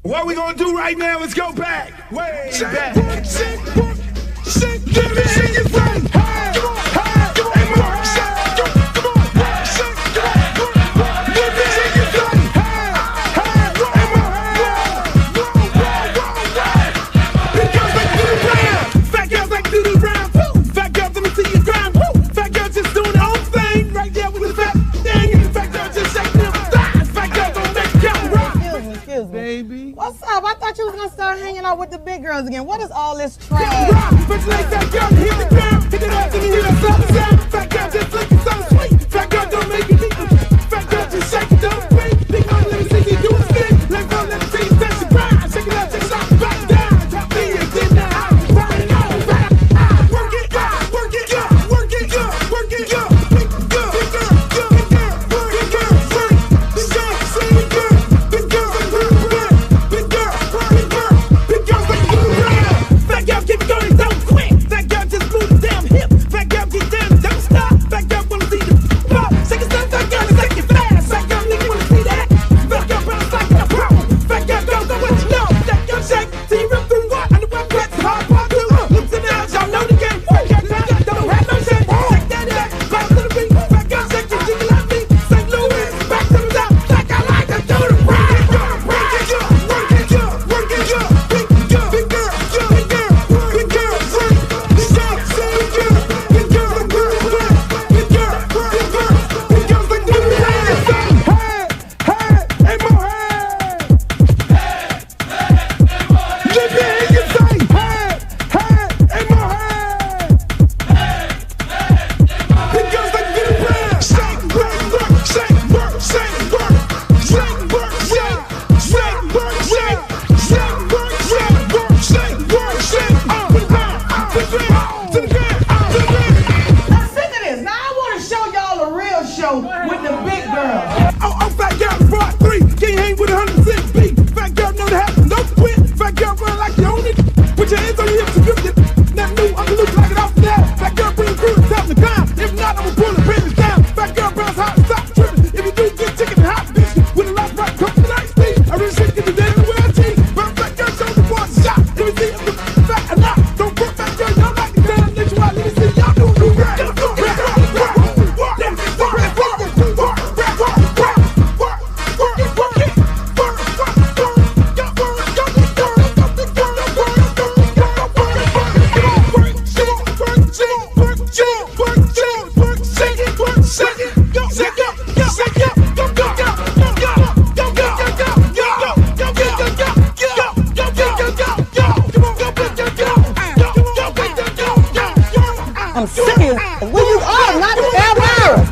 What we gonna do right now is go back, way back. Give me your friend. Hey, come on, come on, come on. Give me your friend. Big girls like to do the round. Fat girls like to do the round. Fat girls, let me see you grind. Fat girls just doing their own thing right there with the fat thing. Fat girls just shaking them thighs. Fat girls don't make it count right. Excuse me. Baby. What's up? I thought you was gonna start hanging out with the big girls again. What is all this trash? Bitch like that girl, hit the ground. Hit it up and you hear that sound. Fat girl just looking so sweet. Fat girl don't make it deep. Fat girl just shake it, don't break. Big girl, let me see you do a spin. Let go, let me see you touch the grind. Shake it up, take it off, back down. Drop me and get now. Burn it all back. Work it, work it, work it, work it, big girl, big girl, big girl, big girl, big girl, big girl, big girl, big girl, big girl, big girls like you around. Fat girl keep going, don't quit. Fat girl just move the damn hip. Fat girl get down, don't stop. Fat girl wanna see the pop. Shake it up, fat girl, shake it fast. Fat girl nigga wanna see that. Fat girl bounce like a pro. Fat girl don't know what you know. Fat girl shake till you rip through what? On the web wet, hard part two. Looks in the house, y'all know the game. Fat girl don't have no shame. Shake that back, bounce to the beat. Fat girl shake it, jiggle like me. St. Louis, back to the top. Like I like to do the rap. Work it, work it, work it, big girl, big girl, big girl, big girl, big girl, big girl, big girl, big girl, big girl, big girls like do the dance. Hey, hey, more hey. Let me hear you say hey, more hey. Big girls like do the dance. Shake, work, shake, work, shake, work, shake, work, shake, shake, work, shake, shake, work, shake, work, shake, work, shake. To the ground, to the ground, to the ground, to the ground. Now sick of this. Now I want to show y'all a real show with the big girls. Oh, fat girl, part 3. Can't hang with 100% beat. Fat girl, know the happen, no quit. Fat girl, run like you own it. Put your hands on your hips and grip it. Not new, I'm look like it off the now. Fat girl, bring the crew to top the climb. If not, I'ma pull the business down. Fat girl, bounce hot, stop tripping. If you do, get chicken and hot bitch. With a lot of rock, come to the night speed. I really shit, get the dead in the world team. But fat girl, show the boy a shot. Let me see if the fat or not. Don't put fat girl, y'all like the damn nature. Let me see y'all do the rap. I'm sick of it. Where you are? Not ever.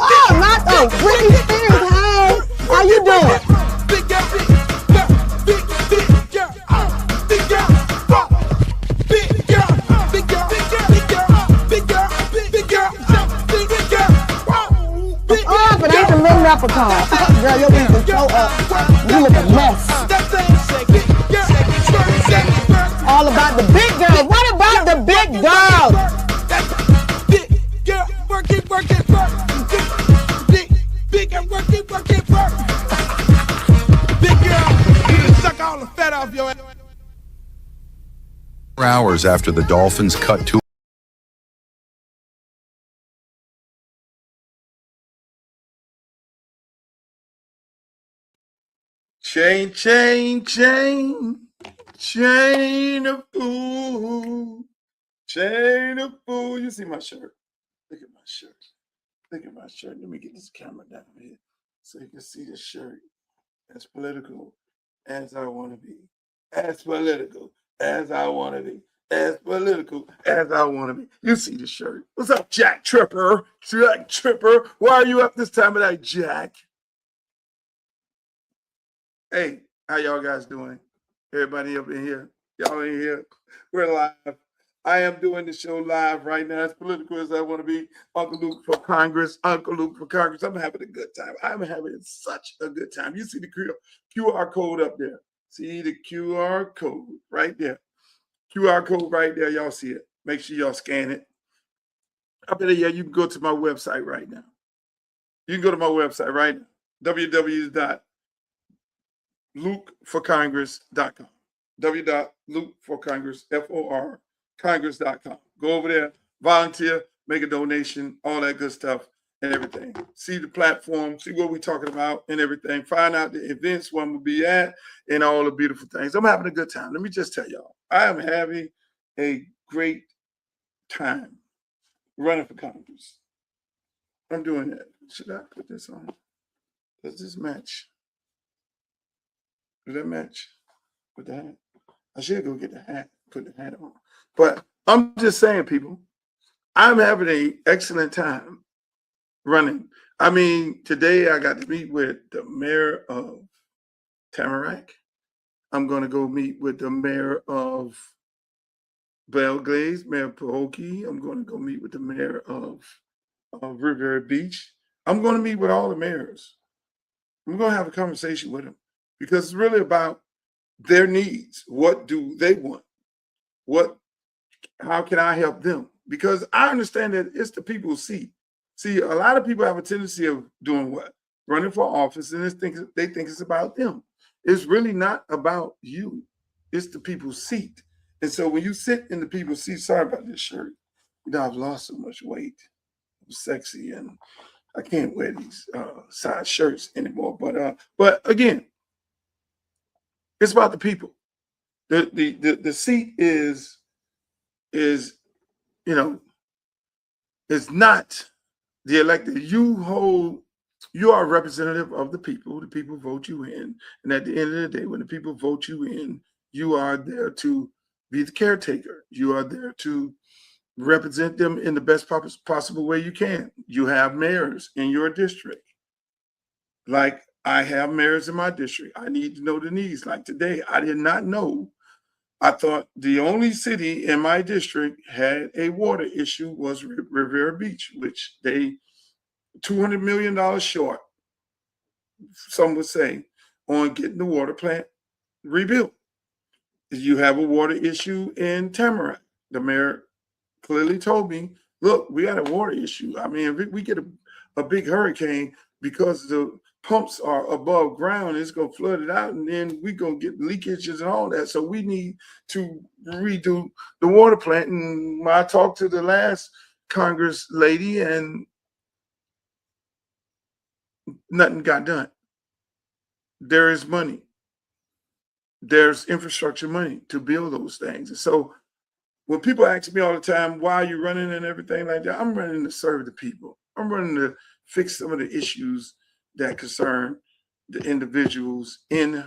Oh, not the Britney Spears. Hey, how you doing? Oh, but I ain't the little leprechaun. Girl, your wings are so up. You look a mess. All about the big girls. What about the big girls? Big girl, work it, work it, work. Big girl, work it, work it, work. Big girl, you just suck all the fat off your ass. Hours after the Dolphins cut to Chain, chain, chain, chain of fool, chain of fool. You see my shirt? Look at my shirt. Look at my shirt. Let me get this camera down here so you can see the shirt. As political as I want to be. As political as I want to be. As political as I want to be. You see the shirt. What's up, Jack Tripper? Jack Tripper. Why are you up this time of night, Jack? Hey, how y'all guys doing? Everybody up in here? Y'all in here? We're live. I am doing the show live right now. As political as I want to be. Uncle Luke for Congress. Uncle Luke for Congress. I'm having a good time. I'm having such a good time. You see the QR code up there. See the QR code right there. QR code right there. Y'all see it. Make sure y'all scan it. I better, yeah, you can go to my website right now. You can go to my website right now, www.lukeforcongress.com. www.lukeforcongress, F-O-R, congress.com. Go over there, volunteer, make a donation, all that good stuff and everything. See the platform, see what we're talking about and everything. Find out the events where I'm going to be at and all the beautiful things. I'm having a good time. Let me just tell y'all, I am having a great time running for Congress. I'm doing that. Should I put this on? Does this match? Does that match with the hat? I should go get the hat, put the hat on. But I'm just saying, people, I'm having an excellent time running. I mean, today I got to meet with the mayor of Tamarack. I'm going to go meet with the mayor of Belglaze, Mayor Pahokee. I'm going to go meet with the mayor of Riviera Beach. I'm going to meet with all the mayors. I'm going to have a conversation with them because it's really about their needs. What do they want? How can I help them? Because I understand that it's the people's seat. See, a lot of people have a tendency of doing what? Running for office, and they think it's about them. It's really not about you. It's the people's seat. And so when you sit in the people's seat, sorry about this shirt. You know, I've lost so much weight. I'm sexy, and I can't wear these size shirts anymore. But again, it's about the people. The seat is not the elected. You are a representative of the people. The people vote you in. And at the end of the day, when the people vote you in, you are there to be the caretaker. You are there to represent them in the best possible way you can. You have mayors in your district. Like I have mayors in my district. I need to know the needs. Like today, I did not know. I thought the only city in my district had a water issue was Riviera Beach, which they $200 million short, some would say, on getting the water plant rebuilt. You have a water issue in Tamarack. The mayor clearly told me, look, we got a water issue. I mean, if we get a big hurricane, because the pumps are above ground, it's going to flood it out, and then we're going to get leakages and all that. So we need to redo the water plant. And I talked to the last Congress lady, and nothing got done. There is money. There's infrastructure money to build those things. And so when people ask me all the time, why are you running and everything like that? I'm running to serve the people. I'm running to fix some of the issues that concern the individuals in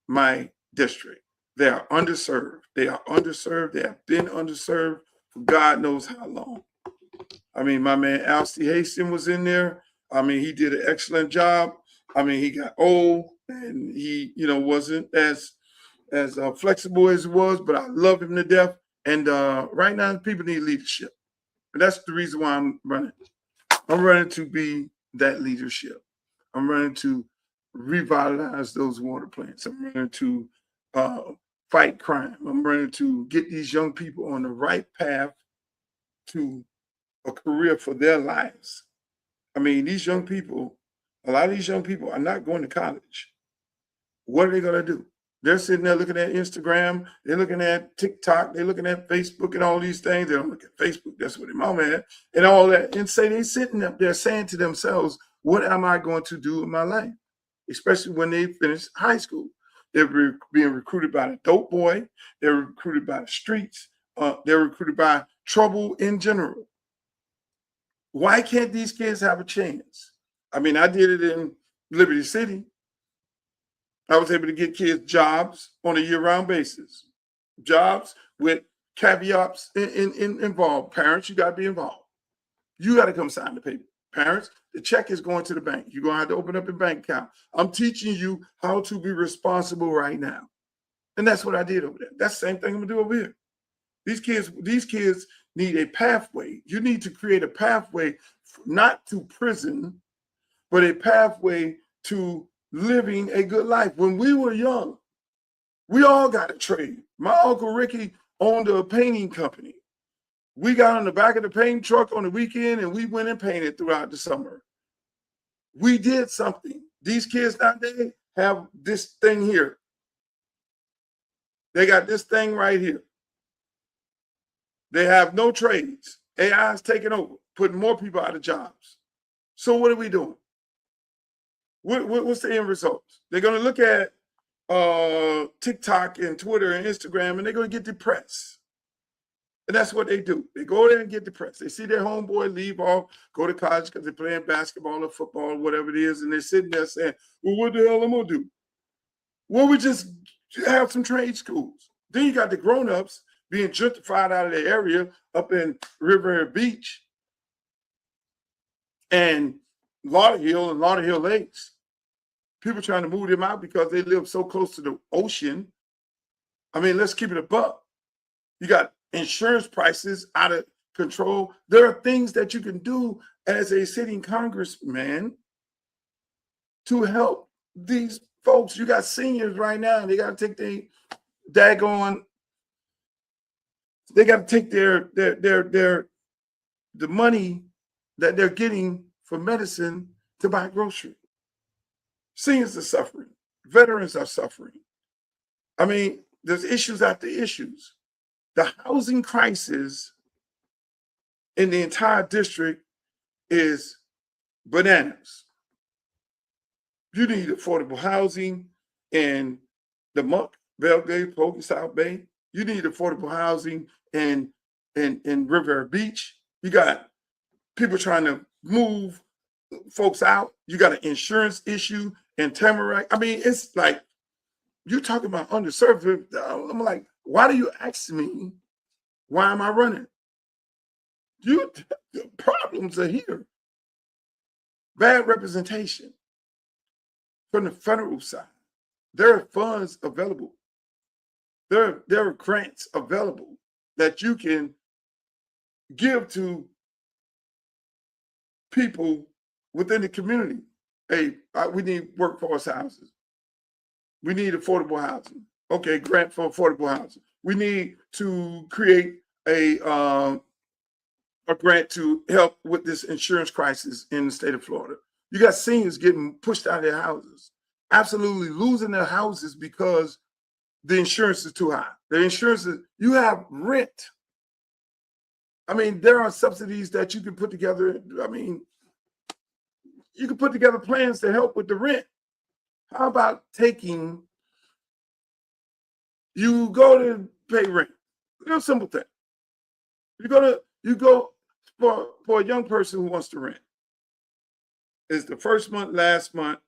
my district. They are underserved. They are underserved. They have been underserved for God knows how long. I mean, my man Unlce Hastings was in there. I mean, he did an excellent job. I mean, he got old and he, wasn't as flexible as he was, but I love him to death. And right now, people need leadership. And that's the reason why I'm running. I'm running to be that leadership. I'm running to revitalize those water plants. I'm running to fight crime. I'm running to get these young people on the right path to a career for their lives. I mean, a lot of these young people are not going to college. What are they going to do? They're sitting there looking at Instagram. They're looking at TikTok. They're looking at Facebook and all these things. They don't look at Facebook. That's what their mama had and all that. And they're sitting up there saying to themselves, what am I going to do in my life? Especially when they finish high school. They're being recruited by the dope boy. They're recruited by the streets. They're recruited by trouble in general. Why can't these kids have a chance? I mean, I did it in Liberty City. I was able to get kids jobs on a year-round basis. Jobs with caveats involved. Parents, you got to be involved. You got to come sign the paper. Parents, the check is going to the bank. You're going to have to open up a bank account. I'm teaching you how to be responsible right now. And that's what I did over there. That's the same thing I'm going to do over here. These kids need a pathway. You need to create a pathway, not to prison, but a pathway to living a good life. When we were young, we all got a trade. My Uncle Ricky owned a painting company. We got on the back of the paint truck on the weekend and we went and painted throughout the summer. We did something. These kids nowadays have this thing here. They got this thing right here. They have no trades. AI is taking over, putting more people out of jobs. So what are we doing? What's the end results? They're going to look at TikTok and Twitter and Instagram, and they're going to get depressed. And that's what they do. They go there and get depressed. They see their homeboy leave off, go to college because they're playing basketball or football or whatever it is, and they're sitting there saying, well, what the hell am I going to do? Well, we just have some trade schools. Then you got the grown-ups being gentrified out of their area up in River Beach and Lauderhill and Lauderhill Lakes. People trying to move them out because they live so close to the ocean. I mean, let's keep it a buck. You got insurance prices out of control. There are things that you can do as a sitting congressman to help these folks. You got seniors right now, and they got to take the daggone, they got to take the money that they're getting for medicine to buy groceries. Seniors are suffering. Veterans are suffering. I mean, there's issues after issues. The housing crisis in the entire district is bananas. You need affordable housing in the Muck, Belgrade, Polk, South Bay. You need affordable housing in River Beach. You got people trying to move folks out. You got an insurance issue in Tamarack. I mean, it's like, you're talking about underserved. I'm like, why do you ask me, why am I running? The problems are here. Bad representation from the federal side. There are funds available. There are grants available that you can give to people within the community. Hey, we need workforce houses. We need affordable housing. Okay, grant for affordable housing. We need to create a grant to help with this insurance crisis in the state of Florida. You got seniors getting pushed out of their houses, absolutely losing their houses because the insurance is too high. The insurance is, you have rent. I mean, there are subsidies that you can put together. I mean, you can put together plans to help with the rent. How about taking, you go to pay rent, real simple thing. You go for a young person who wants to rent. It's the first month, last month,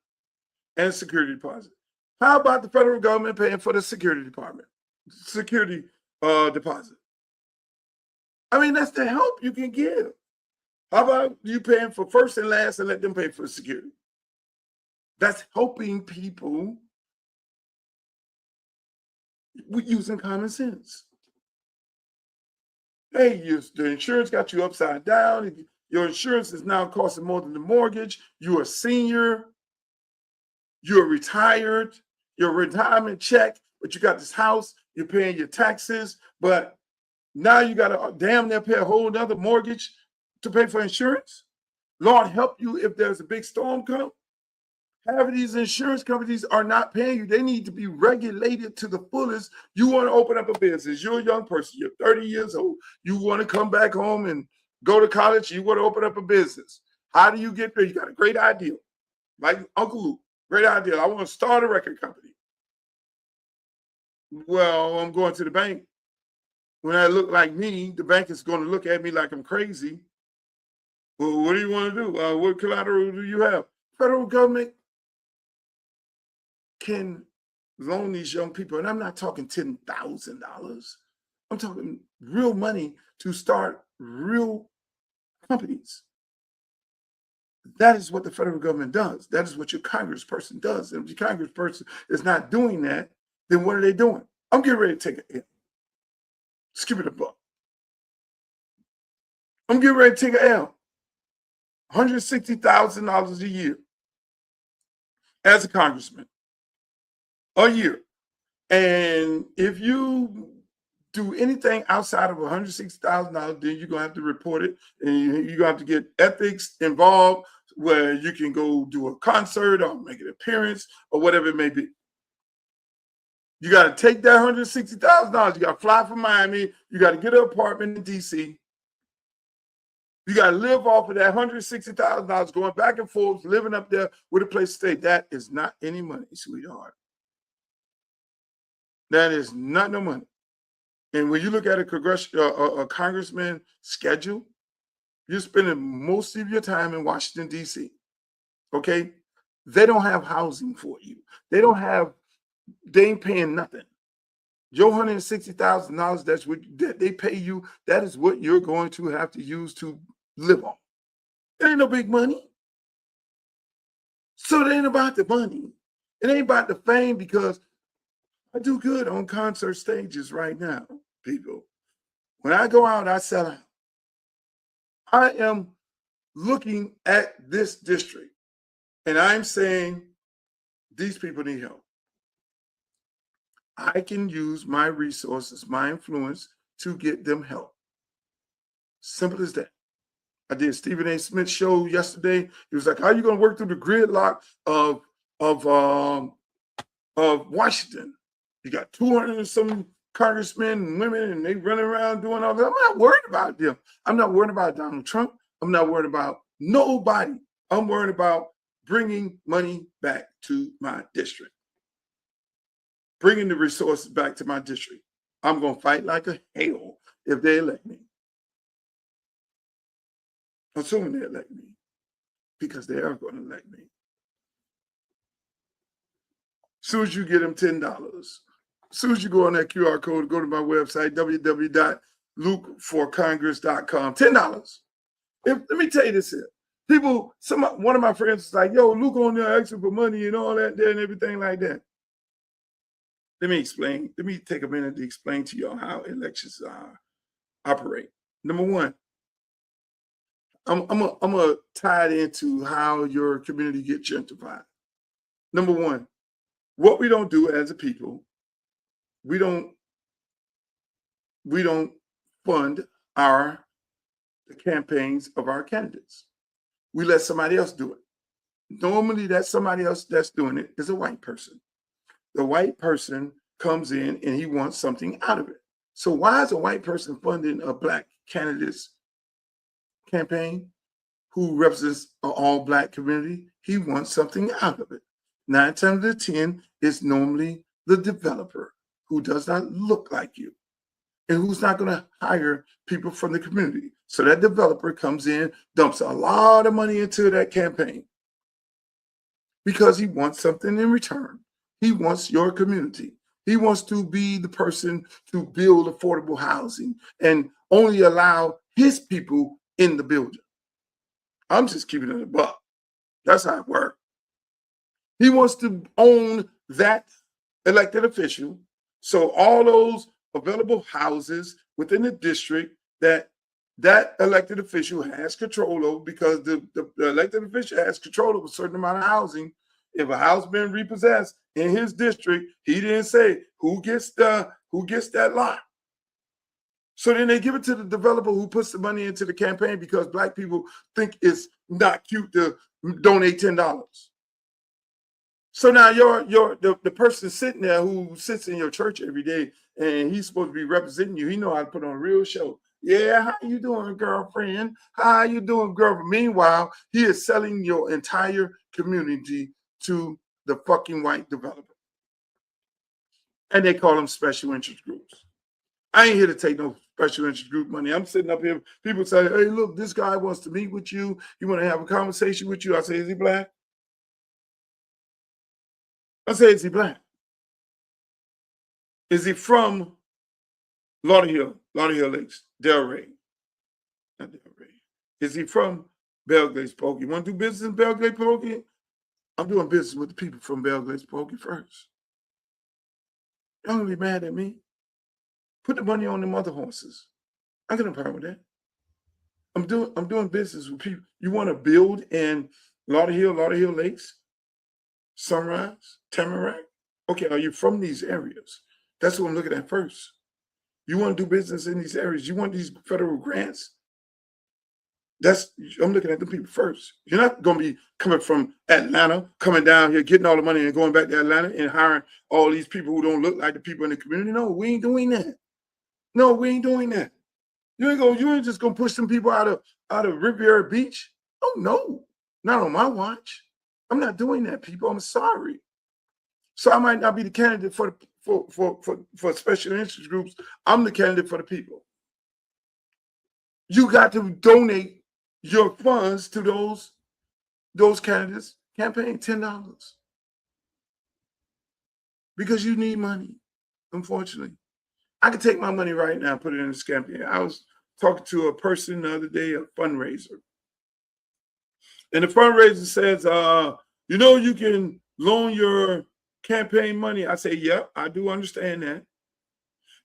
and security deposit. How about the federal government paying for the security deposit? I mean, that's the help you can give. How about you paying for first and last and let them pay for the security? That's helping people with using common sense. Hey, the insurance got you upside down. Your insurance is now costing more than the mortgage. You're a senior. You're retired. Your retirement check, but you got this house. You're paying your taxes, but now you got to damn near pay a whole nother mortgage to pay for insurance. Lord help you if there's a big storm come. Half of these insurance companies are not paying you. They need to be regulated to the fullest. You want to open up a business. You're a young person. You're 30 years old. You want to come back home and go to college. You want to open up a business. How do you get there? You got a great idea. Like Uncle Luke, great idea. I want to start a record company. Well, I'm going to the bank. When I look like me, the bank is going to look at me like I'm crazy. Well, what do you want to do? What collateral do you have? Federal government can loan these young people, and I'm not talking $10,000. I'm talking real money to start real companies. That is what the federal government does. That is what your congressperson does. And if your congressperson is not doing that, then what are they doing? I'm getting ready to take an L. Just give it a buck. I'm getting ready to take an L. $160,000 a year as a congressman. A year. And if you do anything outside of $160,000, then you're gonna have to report it, and you're gonna have to get ethics involved, where you can go do a concert or make an appearance or whatever it may be. You got to take that $160,000. You got to fly from Miami. You got to get an apartment in DC. You got to live off of that $160,000, going back and forth, living up there with a place to stay. That is not any money, sweetheart. That is not no money. And when you look at a congressman's schedule, you're spending most of your time in Washington, D.C. Okay? They don't have housing for you. They ain't paying nothing. Your $160,000, that's what they pay you. That is what you're going to have to use to live on. It ain't no big money. So it ain't about the money. It ain't about the fame, because I do good on concert stages right now, people. When I go out, I sell out. I am looking at this district and I'm saying these people need help. I can use my resources, my influence to get them help. Simple as that. I did Stephen A. Smith's show yesterday. He was like, how are you going to work through the gridlock of Washington? You got 200 and some congressmen and women, and they running around doing all that. I'm not worried about them. I'm not worried about Donald Trump. I'm not worried about nobody. I'm worried about bringing money back to my district, bringing the resources back to my district. I'm going to fight like a hell if they elect me. Assuming they elect me, because they are going to elect me. As soon as you get them $10, as soon as you go on that QR code, go to my website, www.lukeforcongress.com, $10. Let me tell you this here. One of my friends was like, yo, Luke on there asking for money and all that there and everything like that. Let me explain. Let me take a minute to explain to y'all how elections operate. Number one, I'm gonna tie it into how your community gets gentrified. Number one, what we don't do as a people, we don't fund the campaigns of our candidates. We let somebody else do it. Normally, that somebody else that's doing it is a white person. The white person comes in and he wants something out of it. So why is a white person funding a black candidate's campaign who represents an all-black community? He wants something out of it. 9 times out of 10 is normally the developer who does not look like you and who's not going to hire people from the community. So that developer comes in, dumps a lot of money into that campaign because he wants something in return. He wants your community. He wants to be the person to build affordable housing and only allow his people in the building. I'm just keeping it a buck. That's how it works. He wants to own that elected official. So all those available houses within the district that elected official has control over, because the elected official has control over a certain amount of housing. If a house been repossessed in his district, he didn't say who gets that lot. So then they give it to the developer who puts the money into the campaign because black people think it's not cute to donate $10. So now the person sitting there who sits in your church every day and he's supposed to be representing you, he know how to put on a real show. Yeah, how you doing, girlfriend? How you doing, girlfriend? Meanwhile, he is selling your entire community to the fucking white developer. And they call them special interest groups. I ain't here to take no special interest group money. I'm sitting up here. People say, hey, look, this guy wants to meet with you. He want to have a conversation with you. I say, is he black? I say, is he black? Is he from Lauderhill Lakes, Delray? Not Delray. Is he from Belgrade Pokey? You want to do business in Belgrade Pokey? I'm doing business with the people from Belgrade Pokey first. Y'all gonna be mad at me? Put the money on them other horses. I got no problem with that. I'm doing business with people. You want to build in Lauderhill Lakes, Sunrise, Tamarack? Okay, are you from these areas? That's what I'm looking at first. You want to do business in these areas. You want these federal grants. I'm looking at the people first. You're not going to be coming from Atlanta, coming down here, getting all the money and going back to Atlanta and hiring all these people who don't look like the people in the community. No, we ain't doing that. No, we ain't doing that. You ain't just gonna push some people out of Riviera Beach. Oh no, not on my watch. I'm not doing that, people. I'm sorry. So I might not be the candidate for special interest groups. I'm the candidate for the people. You got to donate your funds to those candidates. Campaign $10 because you need money. Unfortunately, I can take my money right now and put it in this campaign. I was talking to a person the other day, a fundraiser, and the fundraiser says, you can loan your campaign money. I say, yep, I do understand that.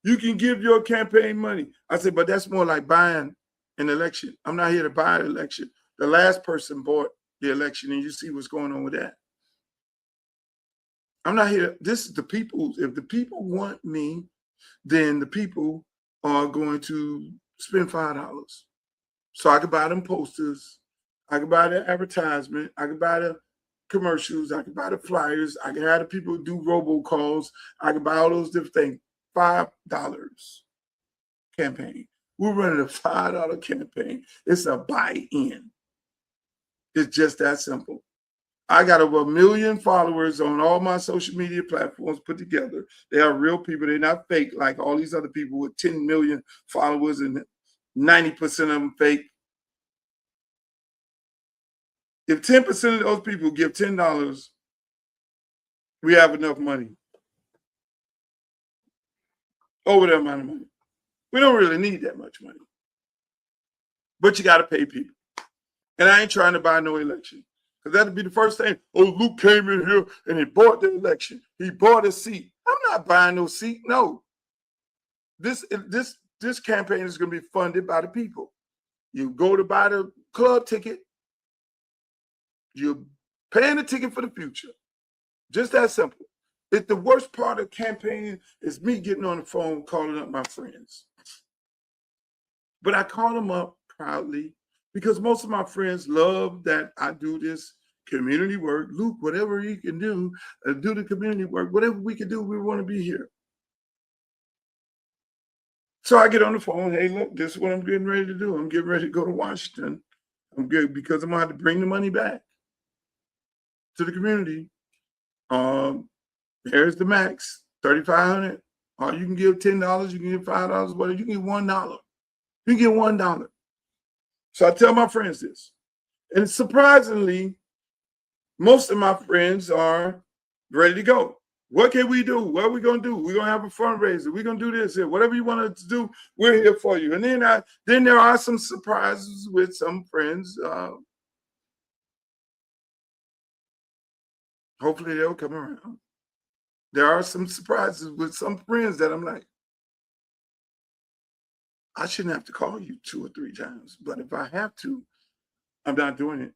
You can give your campaign money. I said, but that's more like buying an election. I'm not here to buy an election. The last person bought the election, and you see what's going on with that. I'm not here. This is the people. If the people want me, then the people are going to spend $5. So I could buy them posters. I could buy the advertisement. I could buy the commercials. I could buy the flyers. I could have the people do robocalls. I could buy all those different things. $5 campaign. We're running a $5 campaign. It's a buy-in. It's just that simple. I got over 1 million followers on all my social media platforms put together. They are real people. They're not fake like all these other people with 10 million followers and 90% of them fake. If 10% of those people give $10, we have enough money. Over that amount of money. We don't really need that much money. But you got to pay people. And I ain't trying to buy no election. Because that'd be the first thing. Oh, Luke came in here and he bought the election. He bought a seat. I'm not buying no seat. No. This campaign is going to be funded by the people. You go to buy the club ticket. You're paying the ticket for the future. Just that simple. It's the worst part of campaigning is me getting on the phone, calling up my friends. But I call them up proudly because most of my friends love that I do this community work. Luke, whatever you can do the community work. Whatever we can do, we want to be here. So I get on the phone. Hey, look, this is what I'm getting ready to do. I'm getting ready to go to Washington. I'm good because I'm going to have to bring the money back to the community. Here's the max, $3,500. Or you can give $10, you can give $5, whatever. You can give $1. You can get $1. So I tell my friends this. And surprisingly, most of my friends are ready to go. What can we do? What are we going to do? We're going to have a fundraiser. We're going to do this here. Whatever you want us to do, we're here for you. And then there are some surprises with some friends. Hopefully they'll come around. There are some surprises with some friends that I'm like, I shouldn't have to call you 2 or 3 times. But if I have to, I'm not doing it.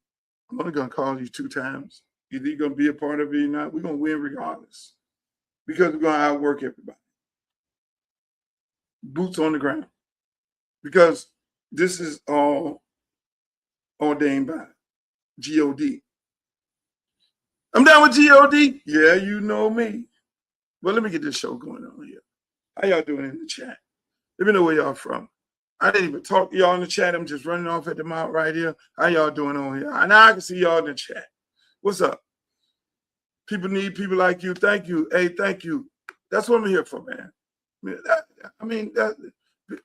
I'm only going to call you 2 times. Either you're going to be a part of it or not. We're going to win regardless. Because we're going to outwork everybody. Boots on the ground. Because this is all ordained by G-O-D. I'm down with G-O-D. Yeah, you know me. Well, let me get this show going on here. How y'all doing in the chat? Let me know where y'all from. I didn't even talk to y'all in the chat. I'm just running off at the mouth right here. How y'all doing on here? Now I can see y'all in the chat. What's up? People need people like you. Thank you. Hey, thank you. That's what I'm here for, man.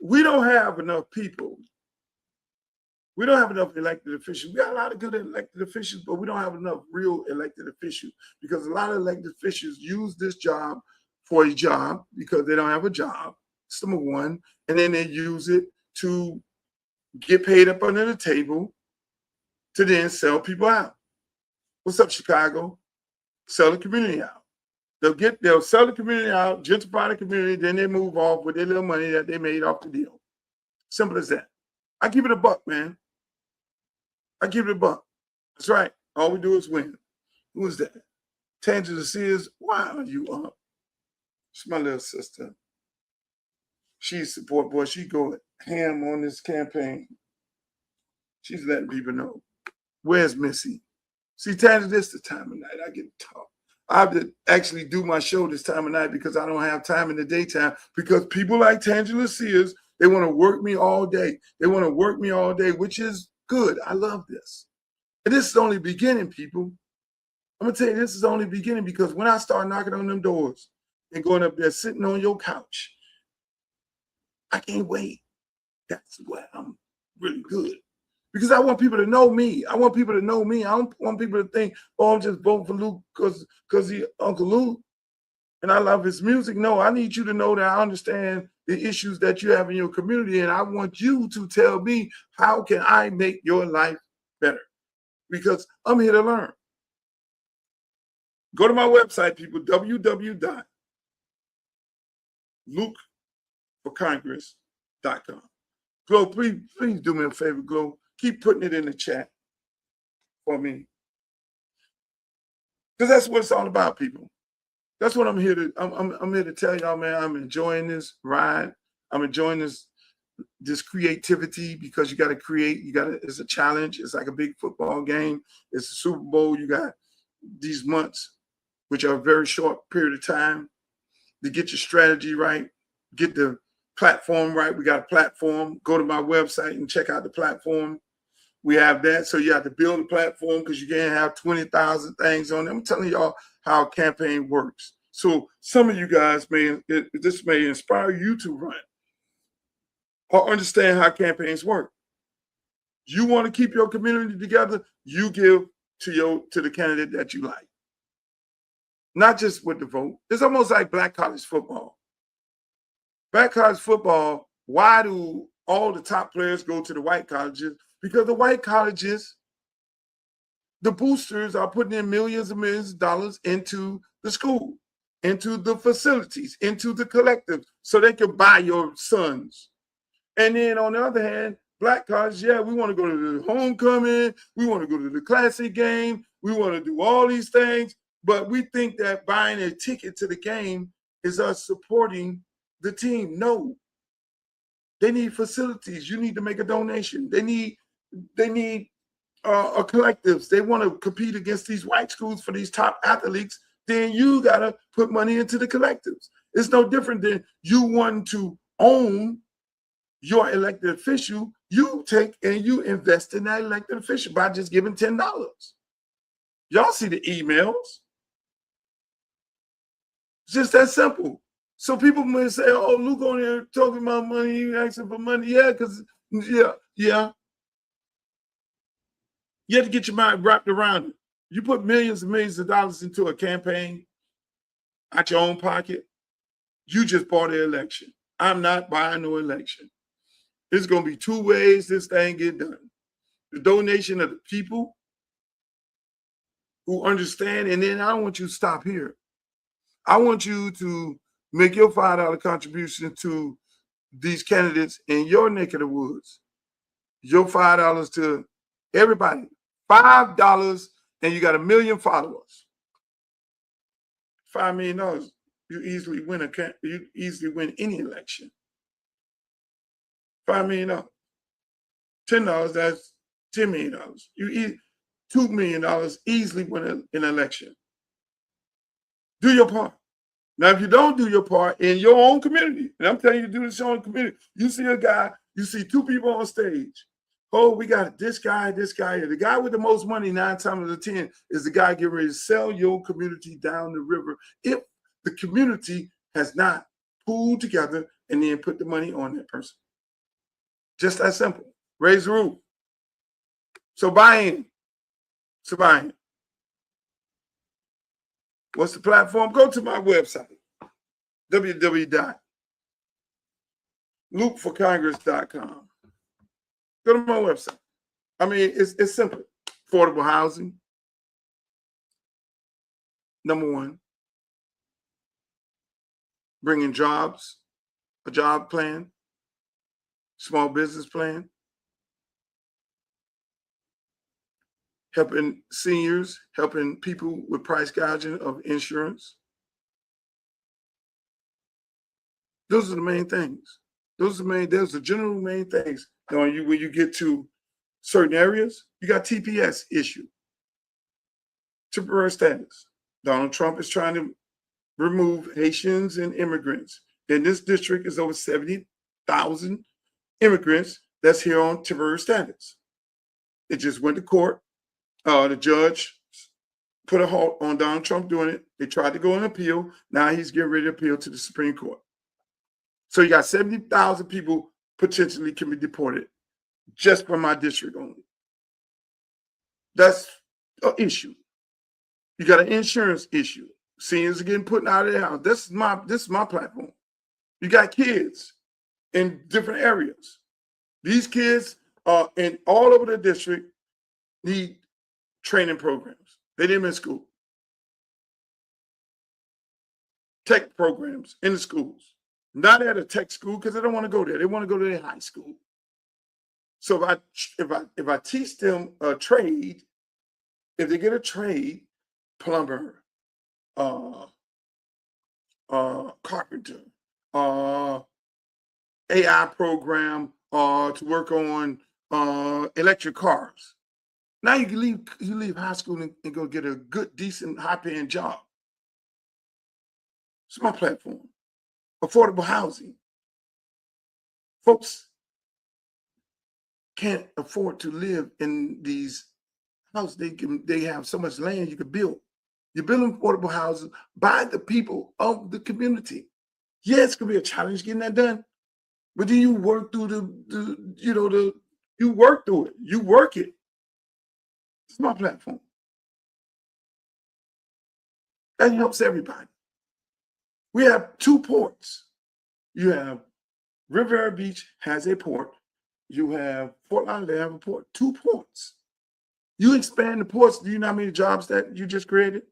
We don't have enough people. We don't have enough elected officials. We got a lot of good elected officials, but we don't have enough real elected officials because a lot of elected officials use this job for a job because they don't have a job. That's number one. And then they use it to get paid up under the table to then sell people out. What's up, Chicago? Sell the community out. They'll sell the community out, gentrify the community, then they move off with their little money that they made off the deal. Simple as that. I give it $1, man. I give it $1. That's right. All we do is win. Who is that? Tangela Sears. Why are you up? It's my little sister. She's support boy. She go ham on this campaign. She's letting people know. Where's Missy? See, Tanya, this the time of night I get to talk. I have to actually do my show this time of night because I don't have time in the daytime, because people like Tangela Sears, they want to work me all day. They want to work me all day, which is good. I love this. And this is only beginning, people. I'm going to tell you, this is only beginning, because when I start knocking on them doors and going up there, sitting on your couch, I can't wait. That's where I'm really good. Because I want people to know me. I want people to know me. I don't want people to think, oh, I'm just voting for Luke because he's Uncle Luke and I love his music. No, I need you to know that I understand the issues that you have in your community, and I want you to tell me, how can I make your life better? Because I'm here to learn. Go to my website, people, www.lukeforcongress.com. Glo, please do me a favor, Glo. Keep putting it in the chat for me. Because that's what it's all about, people. That's what I'm here to, I'm here to tell y'all, man. I'm enjoying this ride. I'm enjoying this creativity, because you got to create. It's a challenge. It's like a big football game. It's a Super Bowl. You got these months, which are a very short period of time, to get your strategy right, get the platform right. We got a platform. Go to my website and check out the platform. We have that. So you have to build a platform, because you can't have 20,000 things on it. I'm telling y'all how a campaign works. So some of you guys this may inspire you to run or understand how campaigns work. You want to keep your community together, you give to the candidate that you like. Not just with the vote. It's almost like black college football. Black college football, why do all the top players go to the white colleges? Because the white colleges, the boosters are putting in millions and millions of dollars into the school, into the facilities, into the collectives, so they can buy your sons. And then on the other hand, black colleges, yeah, we want to go to the homecoming, we want to go to the classic game, we want to do all these things, but we think that buying a ticket to the game is us supporting the team. No. They need facilities. You need to make a donation. They need collectives. They want to compete against these white schools for these top athletes. Then you got to put money into the collectives. It's no different than you wanting to own your elected official. You take and you invest in that elected official by just giving $10. Y'all see the emails. It's just that simple. So people may say, oh, Luke on there talking about money, you asking for money. Yeah, because, yeah. You have to get your mind wrapped around it. You put millions and millions of dollars into a campaign out your own pocket, you just bought an election. I'm not buying no election. There's going to be two ways this thing get done. The donation of the people who understand, and then I don't want you to stop here. I want you to make your $5 contribution to these candidates in your neck of the woods. Your $5 to everybody. $5, and you got 1 million followers. $5 million, you easily win any election. $5 million. $10, that's $10 million. You $2 million easily win an election. Do your part. Now, if you don't do your part in your own community, and I'm telling you to do this in your own community, you see a guy, you see two people on stage. Oh, we got this guy here. The guy with the most money 9 times out of 10 is the guy getting ready to sell your community down the river if the community has not pooled together and then put the money on that person. Just that simple. Raise the roof. So buy in. What's the platform? Go to my website, www.lukeforcongress.com. Go to my website. I mean, it's simple. Affordable housing, number one. Bringing jobs, a job plan, small business plan. Helping seniors, helping people with price gouging of insurance. Those are the main things. Those are the general main things. Now, when you get to certain areas, you got TPS issue, temporary status. Donald Trump is trying to remove Haitians and immigrants. In this district is over 70,000 immigrants that's here on temporary status. It just went to court. The judge put a halt on Donald Trump doing it. They tried to go on appeal. Now he's getting ready to appeal to the Supreme Court. So you got 70,000 people potentially can be deported just from my district only. That's an issue. You got an insurance issue. Seniors are getting put out of their house. This is my platform. You got kids in different areas. These kids are in all over the district need training programs. They didn't in school. Tech programs in the schools. Not at a tech school because they don't want to go there. They want to go to their high school. So if I teach them a trade, if they get a trade, plumber, carpenter, AI program, to work on electric cars. Now you can leave high school and go get a good, decent, high-paying job. It's my platform. Affordable housing. Folks can't afford to live in these houses. They have so much land you could build. You're building affordable houses by the people of the community. Yeah, it's gonna be a challenge getting that done, but then you work through you work through it. You work it. It's my platform. That helps everybody. We have 2 ports. You have Riviera Beach has a port. You have Fort Lauderdale have a port. 2 ports. You expand the ports. Do you know how many jobs that you just created?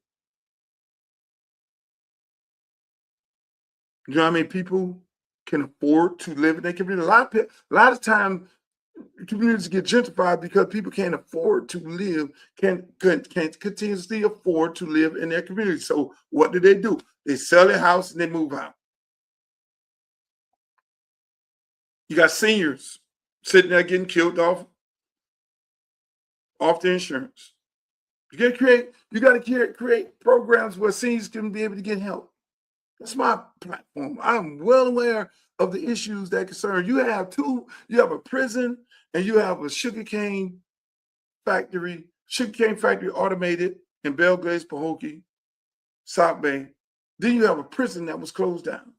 You know how many people can afford to live in their community? A lot of times, communities get gentrified because people can't afford to live, can't continuously afford to live in their community. So what do? They sell their house and they move out. You got seniors sitting there getting killed off the insurance. You got to create programs where seniors can be able to get help. That's my platform. I'm well aware of the issues that concern. You have a prison and you have a sugarcane factory automated in Belgrade, Pahokee, South Bay. Then you have a prison that was closed down.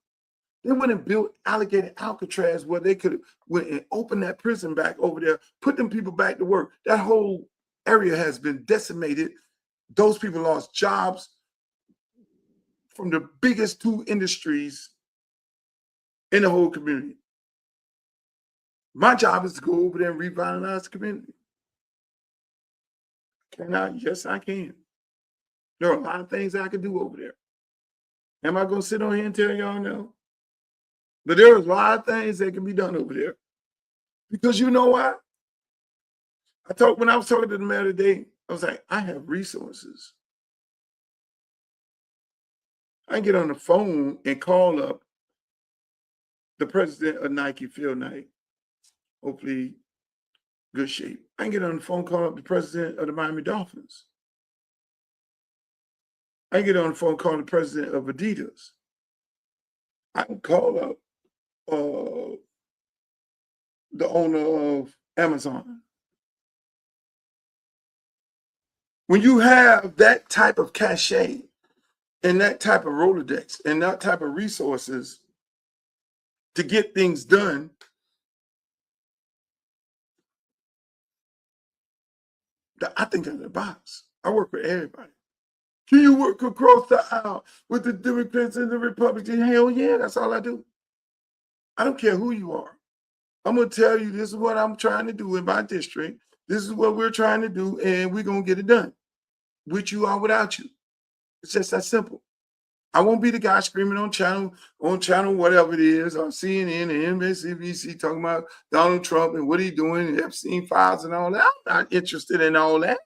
They went and built alligator Alcatraz where they could went and open that prison back over there, put them people back to work. That whole area has been decimated. Those people lost jobs from the biggest 2 industries in the whole community. My job is to go over there and revitalize the community. Can I? Yes, I can. There are a lot of things I can do over there. Am I going to sit on here and tell y'all no? But there are a lot of things that can be done over there. Because you know what? When I was talking to the mayor today, I was like, I have resources. I can get on the phone and call up the president of Nike, Phil Knight. Hopefully, good shape. I can get on the phone, call up the president of the Miami Dolphins. I can get on the phone, call the president of Adidas. I can call up the owner of Amazon. When you have that type of cachet and that type of Rolodex and that type of resources to get things done, I think I'm the boss. I work with everybody. Can you work across the aisle with the Democrats and the Republicans? Hell yeah, that's all I do. I don't care who you are. I'm going to tell you this is what I'm trying to do in my district. This is what we're trying to do, and we're going to get it done. With you or without you. It's just that simple. I won't be the guy screaming on channel whatever it is, or CNN and MSNBC talking about Donald Trump and what he's doing, and Epstein files and all that. I'm not interested in all that.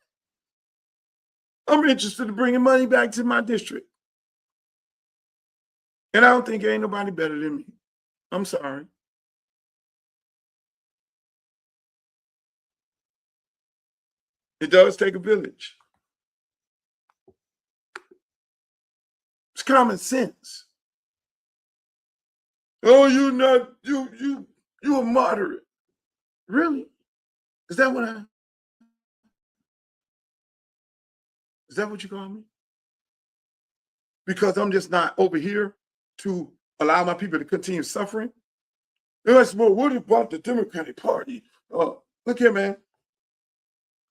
I'm interested in bringing money back to my district. And I don't think ain't nobody better than me. I'm sorry. It does take a village. It's common sense. Oh, you a moderate. Really? Is that what you call me? Because I'm just not over here to allow my people to continue suffering? Yes, well, what about the Democratic Party? Look here, man.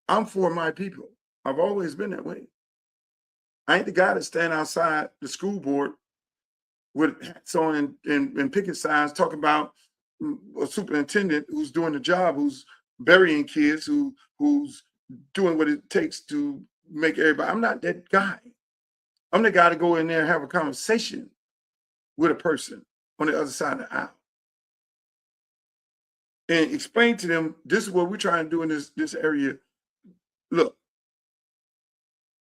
I'm for my people. I've always been that way. I ain't the guy to stand outside the school board with hats on and picket signs talking about a superintendent who's doing the job, who's burying kids, who's doing what it takes to make everybody. I'm not that guy. I'm the guy to go in there and have a conversation with a person on the other side of the aisle and explain to them, this is what we're trying to do in this area. Look,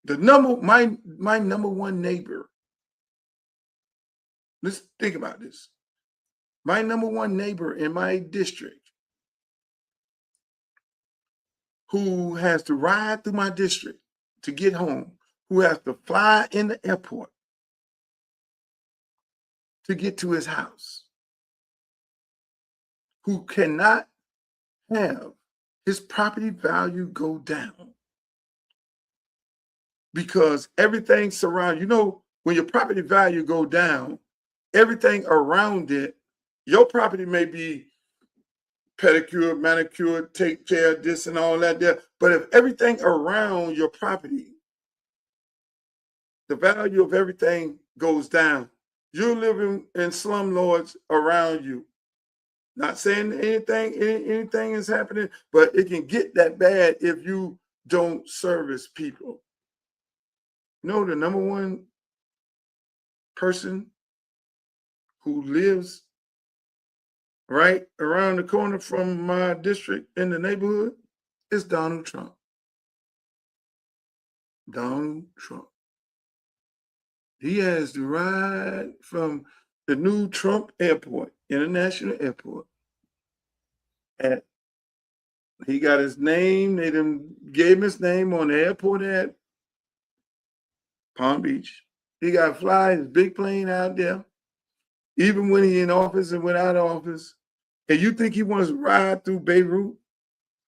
my number one neighbor, let's think about this. My number one neighbor in my district who has to ride through my district to get home, who has to fly in the airport to get to his house, who cannot have his property value go down because everything surrounds, when your property value go down, everything around it, your property may be pedicure, manicure, take care of this and all that there. But if everything around your property, the value of everything goes down, you're living in slumlords around you. Not saying anything is happening, but it can get that bad if you don't service people. The number one person who lives right around the corner from my district in the neighborhood is Donald Trump. Donald Trump. He has to ride from the new Trump Airport, International Airport. And he got his name, they gave him his name on the airport at Palm Beach. He got to fly his big plane out there, even when he's in office and without office. And you think he wants to ride through Beirut?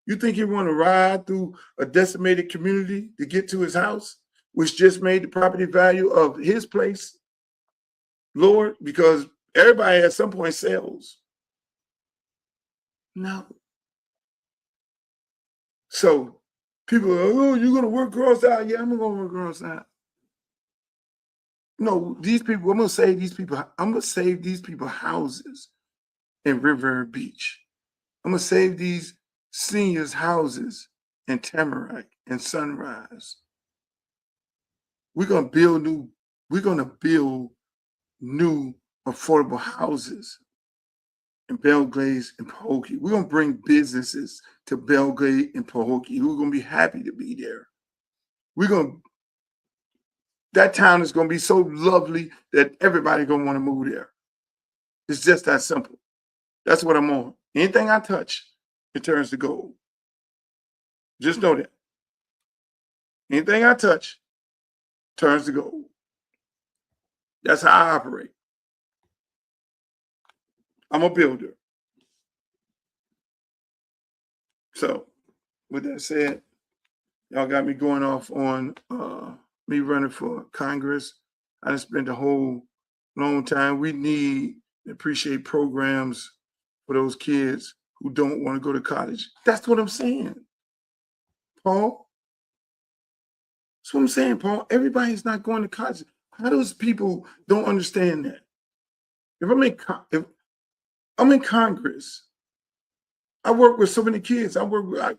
You think he want to ride through a decimated community to get to his house, which just made the property value of his place lower because everybody at some point sells? No. So people are, oh, you're going to work cross-eyed? Yeah, I'm going to work cross-eyed. No, these people, I'm going to save these people. I'm going to save these people houses in River Beach. I'm going to save these seniors' houses in Tamarack and Sunrise. We're going to build new affordable houses in Belgrade and Pahokee. We're going to bring businesses to Belgrade and Pahokee. We're going to be happy to be there. That town is going to be so lovely that everybody's going to want to move there. It's just that simple. That's what I'm on. Anything I touch, it turns to gold. Just know that. Anything I touch turns to gold. That's how I operate. I'm a builder. So, with that said, y'all got me going off on me running for Congress. I done spent a whole long time. We need to appreciate programs for those kids who don't want to go to college. That's what I'm saying, Paul. That's what I'm saying, Paul. Everybody's not going to college. How those people don't understand that? If I'm in Congress, I work with so many kids. I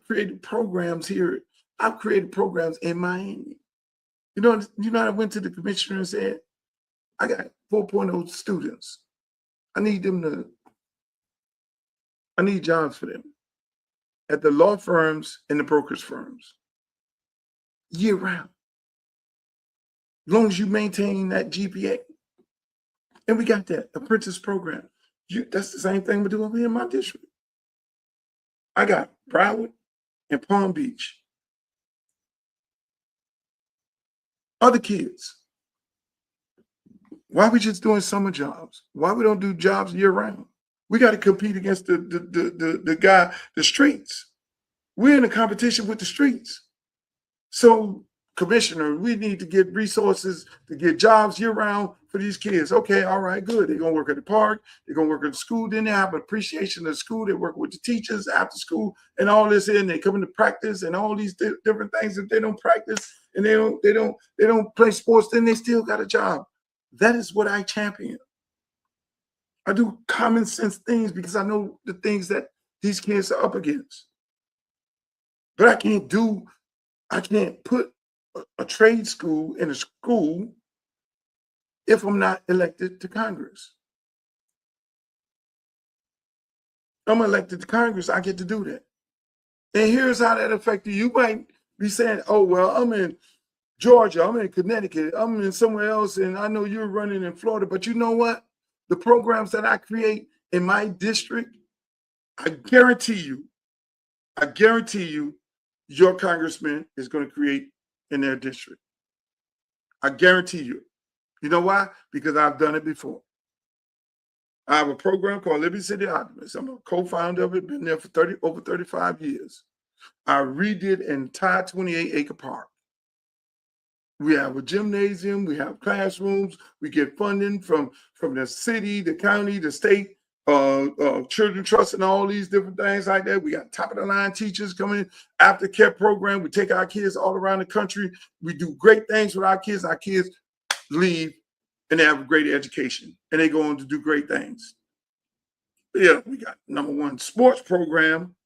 created programs here. I've created programs in Miami. I went to the commissioner and said, I got 4.0 students. I need jobs for them at the law firms and the brokerage firms year round. As long as you maintain that GPA. And we got that apprentice program. That's the same thing we do over here in my district. I got Broward and Palm Beach. Other kids. Why are we just doing summer jobs? Why we don't do jobs year round? We got to compete against the guy, the streets. We're in a competition with the streets. So, Commissioner, we need to get resources to get jobs year round for these kids. Okay, all right, good. They're going to work at the park. They're going to work at the school. Then they have appreciation of the school. They work with the teachers after school and all this. And they come into practice and all these different things. If they don't practice and they don't play sports, then they still got a job. That is what I champion. I do common sense things because I know the things that these kids are up against. But I can't put a trade school in a school if I'm not elected to Congress. I'm elected to Congress, I get to do that. And here's how that affected you. You might be saying, oh, well, I'm in Georgia, I'm in Connecticut, I'm in somewhere else, and I know you're running in Florida. But you know what? The programs that I create in my district, I guarantee you, your congressman is going to create in their district. I guarantee you. You know why? Because I've done it before. I have a program called Liberty City Optimists. I'm a co-founder of it, been there for over 35 years. I redid an entire 28-acre park. We have a gymnasium, we have classrooms, we get funding from the city, the county, the state, Children's Trust and all these different things like that. We got top of the line teachers coming, aftercare program. We take our kids all around the country. We do great things with our kids. Our kids leave and they have a great education and they go on to do great things. Yeah, we got #1 sports program,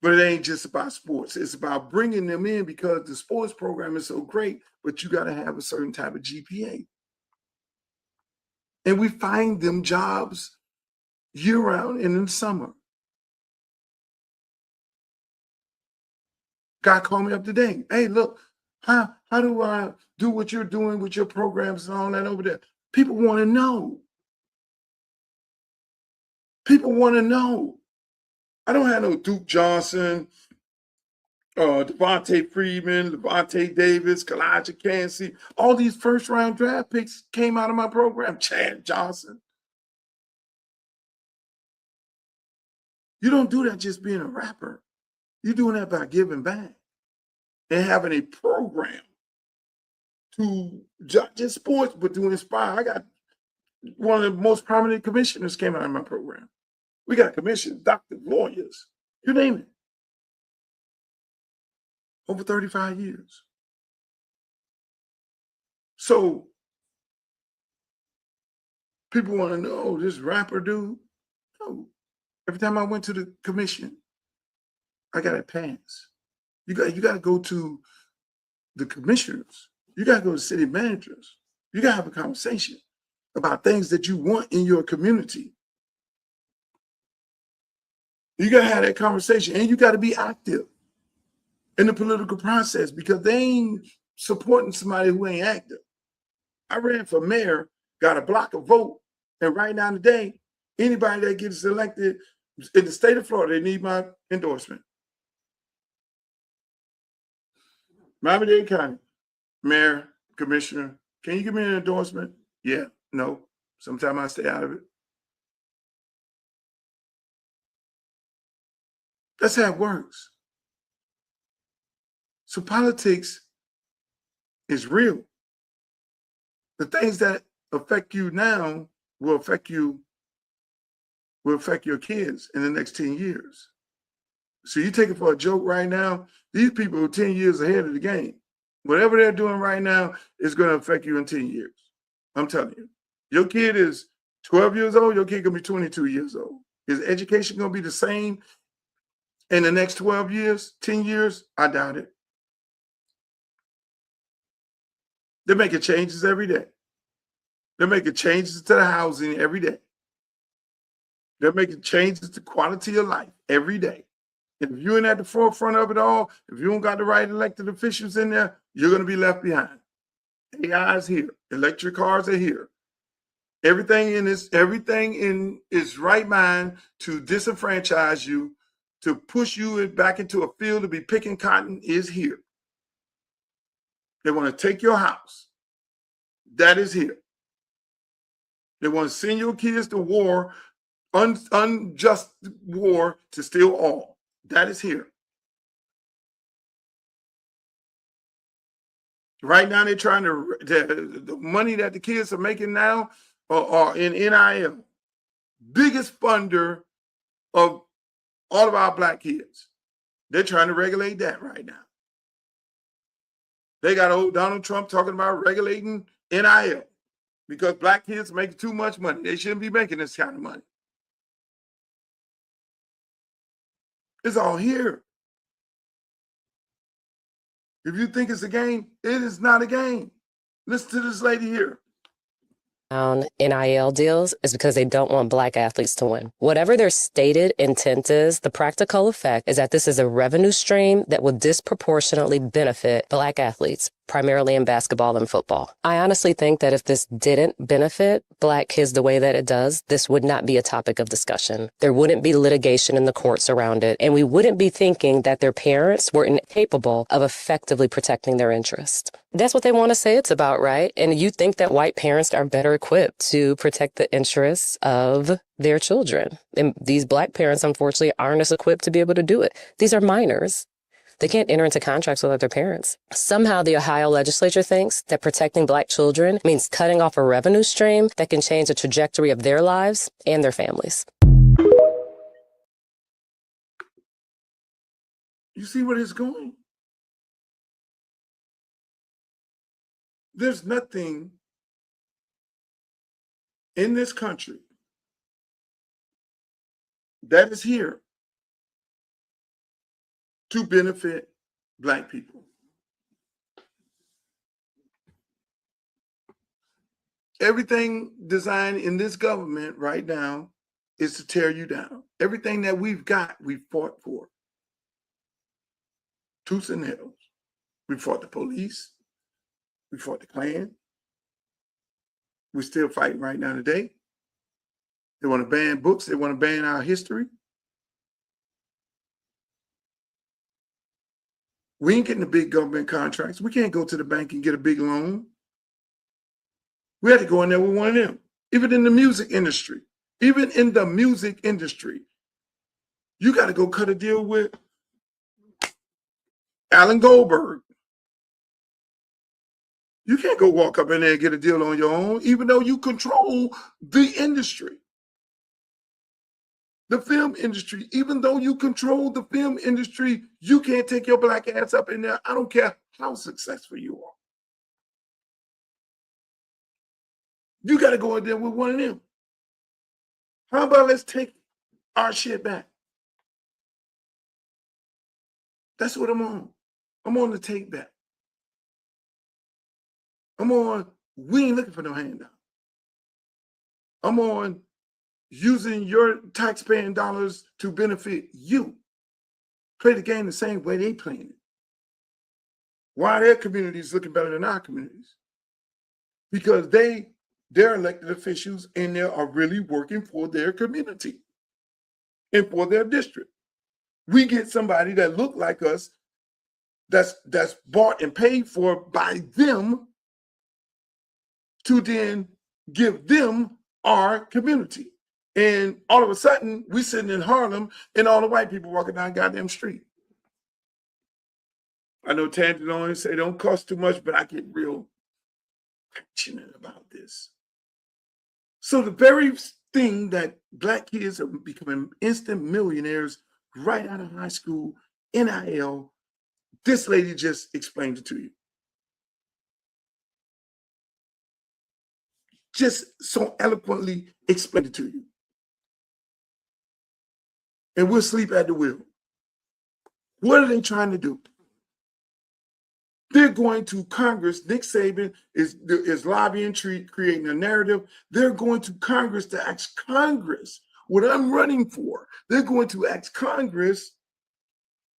but it ain't just about sports. It's about bringing them in because the sports program is so great, but you got to have a certain type of GPA. And we find them jobs year round and in the summer. Guy called me up today. Hey, look, how do I do what you're doing with your programs and all that over there? People want to know. People want to know. I don't have no Duke Johnson, Devontae Freeman, Levante Davis, Kalijah Cansey. All these first-round draft picks came out of my program. Chad Johnson. You don't do that just being a rapper. You're doing that by giving back and having a program to not just sports, but to inspire. I got one of the most prominent commissioners came out of my program. We got commissioners, doctors, lawyers, you name it. Over 35 years. So people want to know, this rapper dude. No. Every time I went to the commission, I got a pass. You got to go to the commissioners. You got to go to city managers. You got to have a conversation about things that you want in your community. You got to have that conversation, and you got to be active in the political process because they ain't supporting somebody who ain't active. I ran for mayor, got a block of vote, and right now today, anybody that gets elected in the state of Florida, they need my endorsement. Miami-Dade County, mayor, commissioner, can you give me an endorsement? Yeah, no. Sometimes I stay out of it. That's how it works. So politics is real. The things that affect you now will affect your kids in the next 10 years. So you take it for a joke right now, these people are 10 years ahead of the game. Whatever they're doing right now is going to affect you in 10 years. I'm telling you. Your kid is 12 years old, your kid going to be 22 years old. Is education going to be the same in the next 12 years, 10 years? I doubt it. They're making changes every day. They're making changes to the housing every day. They're making changes to quality of life every day. And if you ain't at the forefront of it all, if you don't got the right elected officials in there, you're going to be left behind. AI is here. Electric cars are here. Everything in its right mind to disenfranchise you, to push you back into a field to be picking cotton is here. They want to take your house. That is here. They want to send your kids to war, unjust war, to steal all. That is here. Right now, they're trying to, the money that the kids are making now are in NIL. Biggest funder of all of our black kids. They're trying to regulate that right now. They got old Donald Trump talking about regulating NIL because black kids make too much money. They shouldn't be making this kind of money. It's all here. If you think it's a game, it is not a game. Listen to this lady here. NIL deals is because they don't want black athletes to win. Whatever their stated intent is, the practical effect is that this is a revenue stream that will disproportionately benefit black athletes, primarily in basketball and football. I honestly think that if this didn't benefit black kids the way that it does, this would not be a topic of discussion. There wouldn't be litigation in the courts around it, and we wouldn't be thinking that their parents were incapable of effectively protecting their interests. That's what they want to say it's about, right? And you think that white parents are better equipped to protect the interests of their children. And these black parents, unfortunately, aren't as equipped to be able to do it. These are minors. They can't enter into contracts with other parents. Somehow the Ohio legislature thinks that protecting black children means cutting off a revenue stream that can change the trajectory of their lives and their families. You see where it's going? There's nothing in this country that is here to benefit black people. Everything designed in this government right now is to tear you down. Everything that we've got, we fought for. Tooth and nails. We fought the police. We fought the Klan. We're still fighting right now today. They want to ban books. They want to ban our history. We ain't getting the big government contracts. We can't go to the bank and get a big loan. We had to go in there with one of them. Even in the music industry, you got to go cut a deal with Alan Goldberg. You can't go walk up in there and get a deal on your own, even though you control the industry. The film industry, even though you control the film industry, you can't take your black ass up in there. I don't care how successful you are. You got to go in there with one of them. How about let's take our shit back? That's what I'm on. I'm on the take back. I'm on, we ain't looking for no handout. I'm on using your taxpaying dollars to benefit you. Play the game the same way they playing it. Why are their communities looking better than our communities? Because their elected officials in there are really working for their community and for their district. We get somebody that look like us, that's bought and paid for by them, to then give them our community. And all of a sudden, we sitting in Harlem and all the white people walking down the goddamn street. I know Tangent always say don't cost too much, but I get real passionate about this. So the very thing that black kids are becoming instant millionaires right out of high school, NIL, this lady just explained it to you. Just so eloquently explained it to you. And we'll sleep at the wheel. What are they trying to do? They're going to Congress. Nick Saban is lobbying, creating a narrative. They're going to Congress to ask Congress what I'm running for. They're going to ask Congress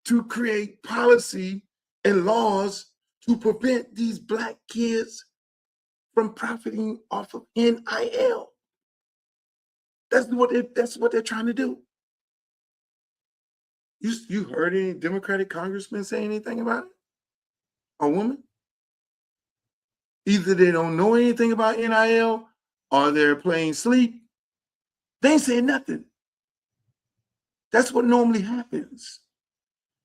to create policy and laws to prevent these black kids from profiting off of NIL. That's what they're trying to do. You heard any Democratic congressman say anything about it? A woman? Either they don't know anything about NIL or they're playing sleep. They ain't saying nothing. That's what normally happens.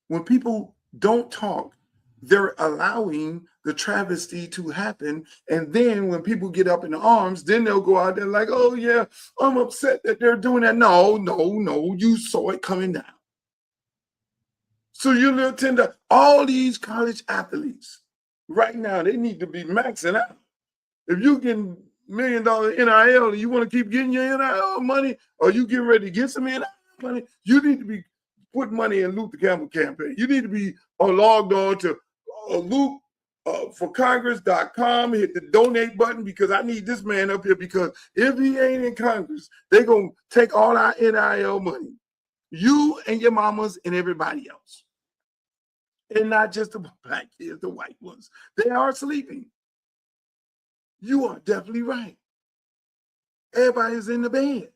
When people don't talk, they're allowing the travesty to happen. And then when people get up in arms, then they'll go out there like, oh, yeah, I'm upset that they're doing that. No, you saw it coming down. So you little tender, all these college athletes right now, they need to be maxing out. If you getting $1 million NIL and you want to keep getting your NIL money, or you getting ready to get some NIL money, you need to be putting money in Luke the Campbell campaign. You need to be logged on to Luke for Congress.com, hit the donate button, because I need this man up here, because if he ain't in Congress, they're going to take all our NIL money. You and your mamas and everybody else. And not just the black kids, the white ones. They are sleeping. You are definitely right. Everybody's in the bed.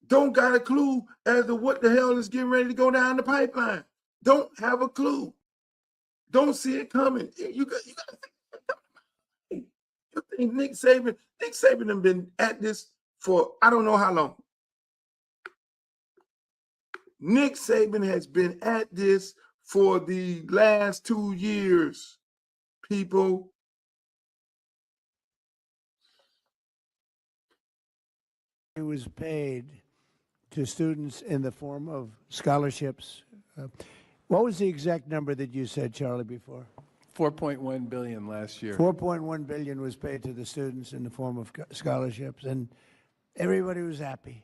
Don't got a clue as to what the hell is getting ready to go down the pipeline. Don't have a clue. Don't see it coming. You got you think Nick Saban has been at this for I don't know how long. Nick Saban has been at this for the last 2 years, people. It was paid to students in the form of scholarships. What was the exact number that you said, Charlie, before? $4.1 billion last year. $4.1 billion was paid to the students in the form of scholarships, and everybody was happy.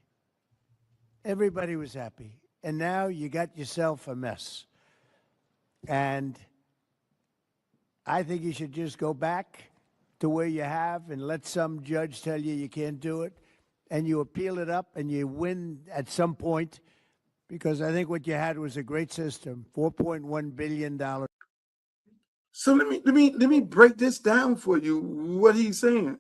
Everybody was happy. And now you got yourself a mess. And I think you should just go back to where you have and let some judge tell you can't do it, and you appeal it up and you win at some point, because I think what you had was a great system, $4.1 billion. So let me break this down for you, what he's saying.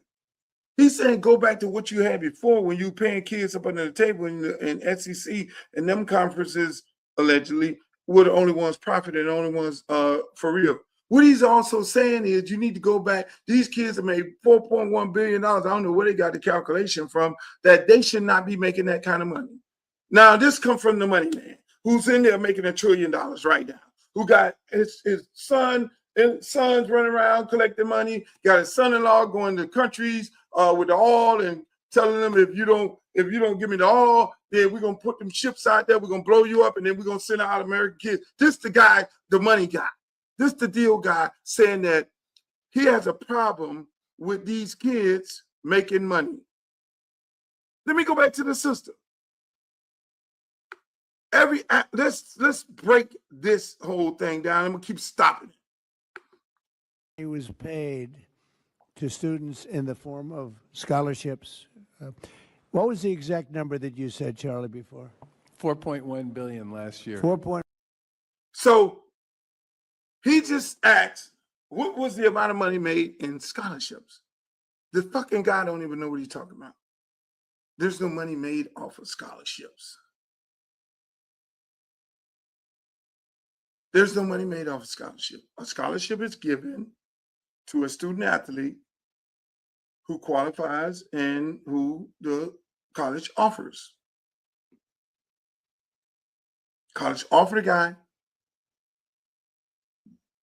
He's saying go back to what you had before, when you were paying kids up under the table in SEC and them conferences, allegedly, were the only ones profiting, the only ones for real. What he's also saying is you need to go back. These kids have made $4.1 billion. I don't know where they got the calculation from, that they should not be making that kind of money. Now, this comes from the money man who's in there making $1 trillion right now, who got his son and sons running around collecting money, got his son-in-law going to countries with the oil and telling them, if you don't give me the oil, then we're going to put them ships out there, we're going to blow you up, and then we're going to send out American kids. This the guy, the money guy. This the deal guy, saying that he has a problem with these kids making money. Let me go back to the system. Let's break this whole thing down. I'm gonna keep stopping it. It was paid to students in the form of scholarships. What was the exact number that you said, Charlie, before? $4.1 billion last year. So he just asked, what was the amount of money made in scholarships? The fucking guy don't even know what he's talking about. There's no money made off of scholarships. There's no money made off of scholarship. A scholarship is given to a student athlete who qualifies and who the college offers. College offered a guy.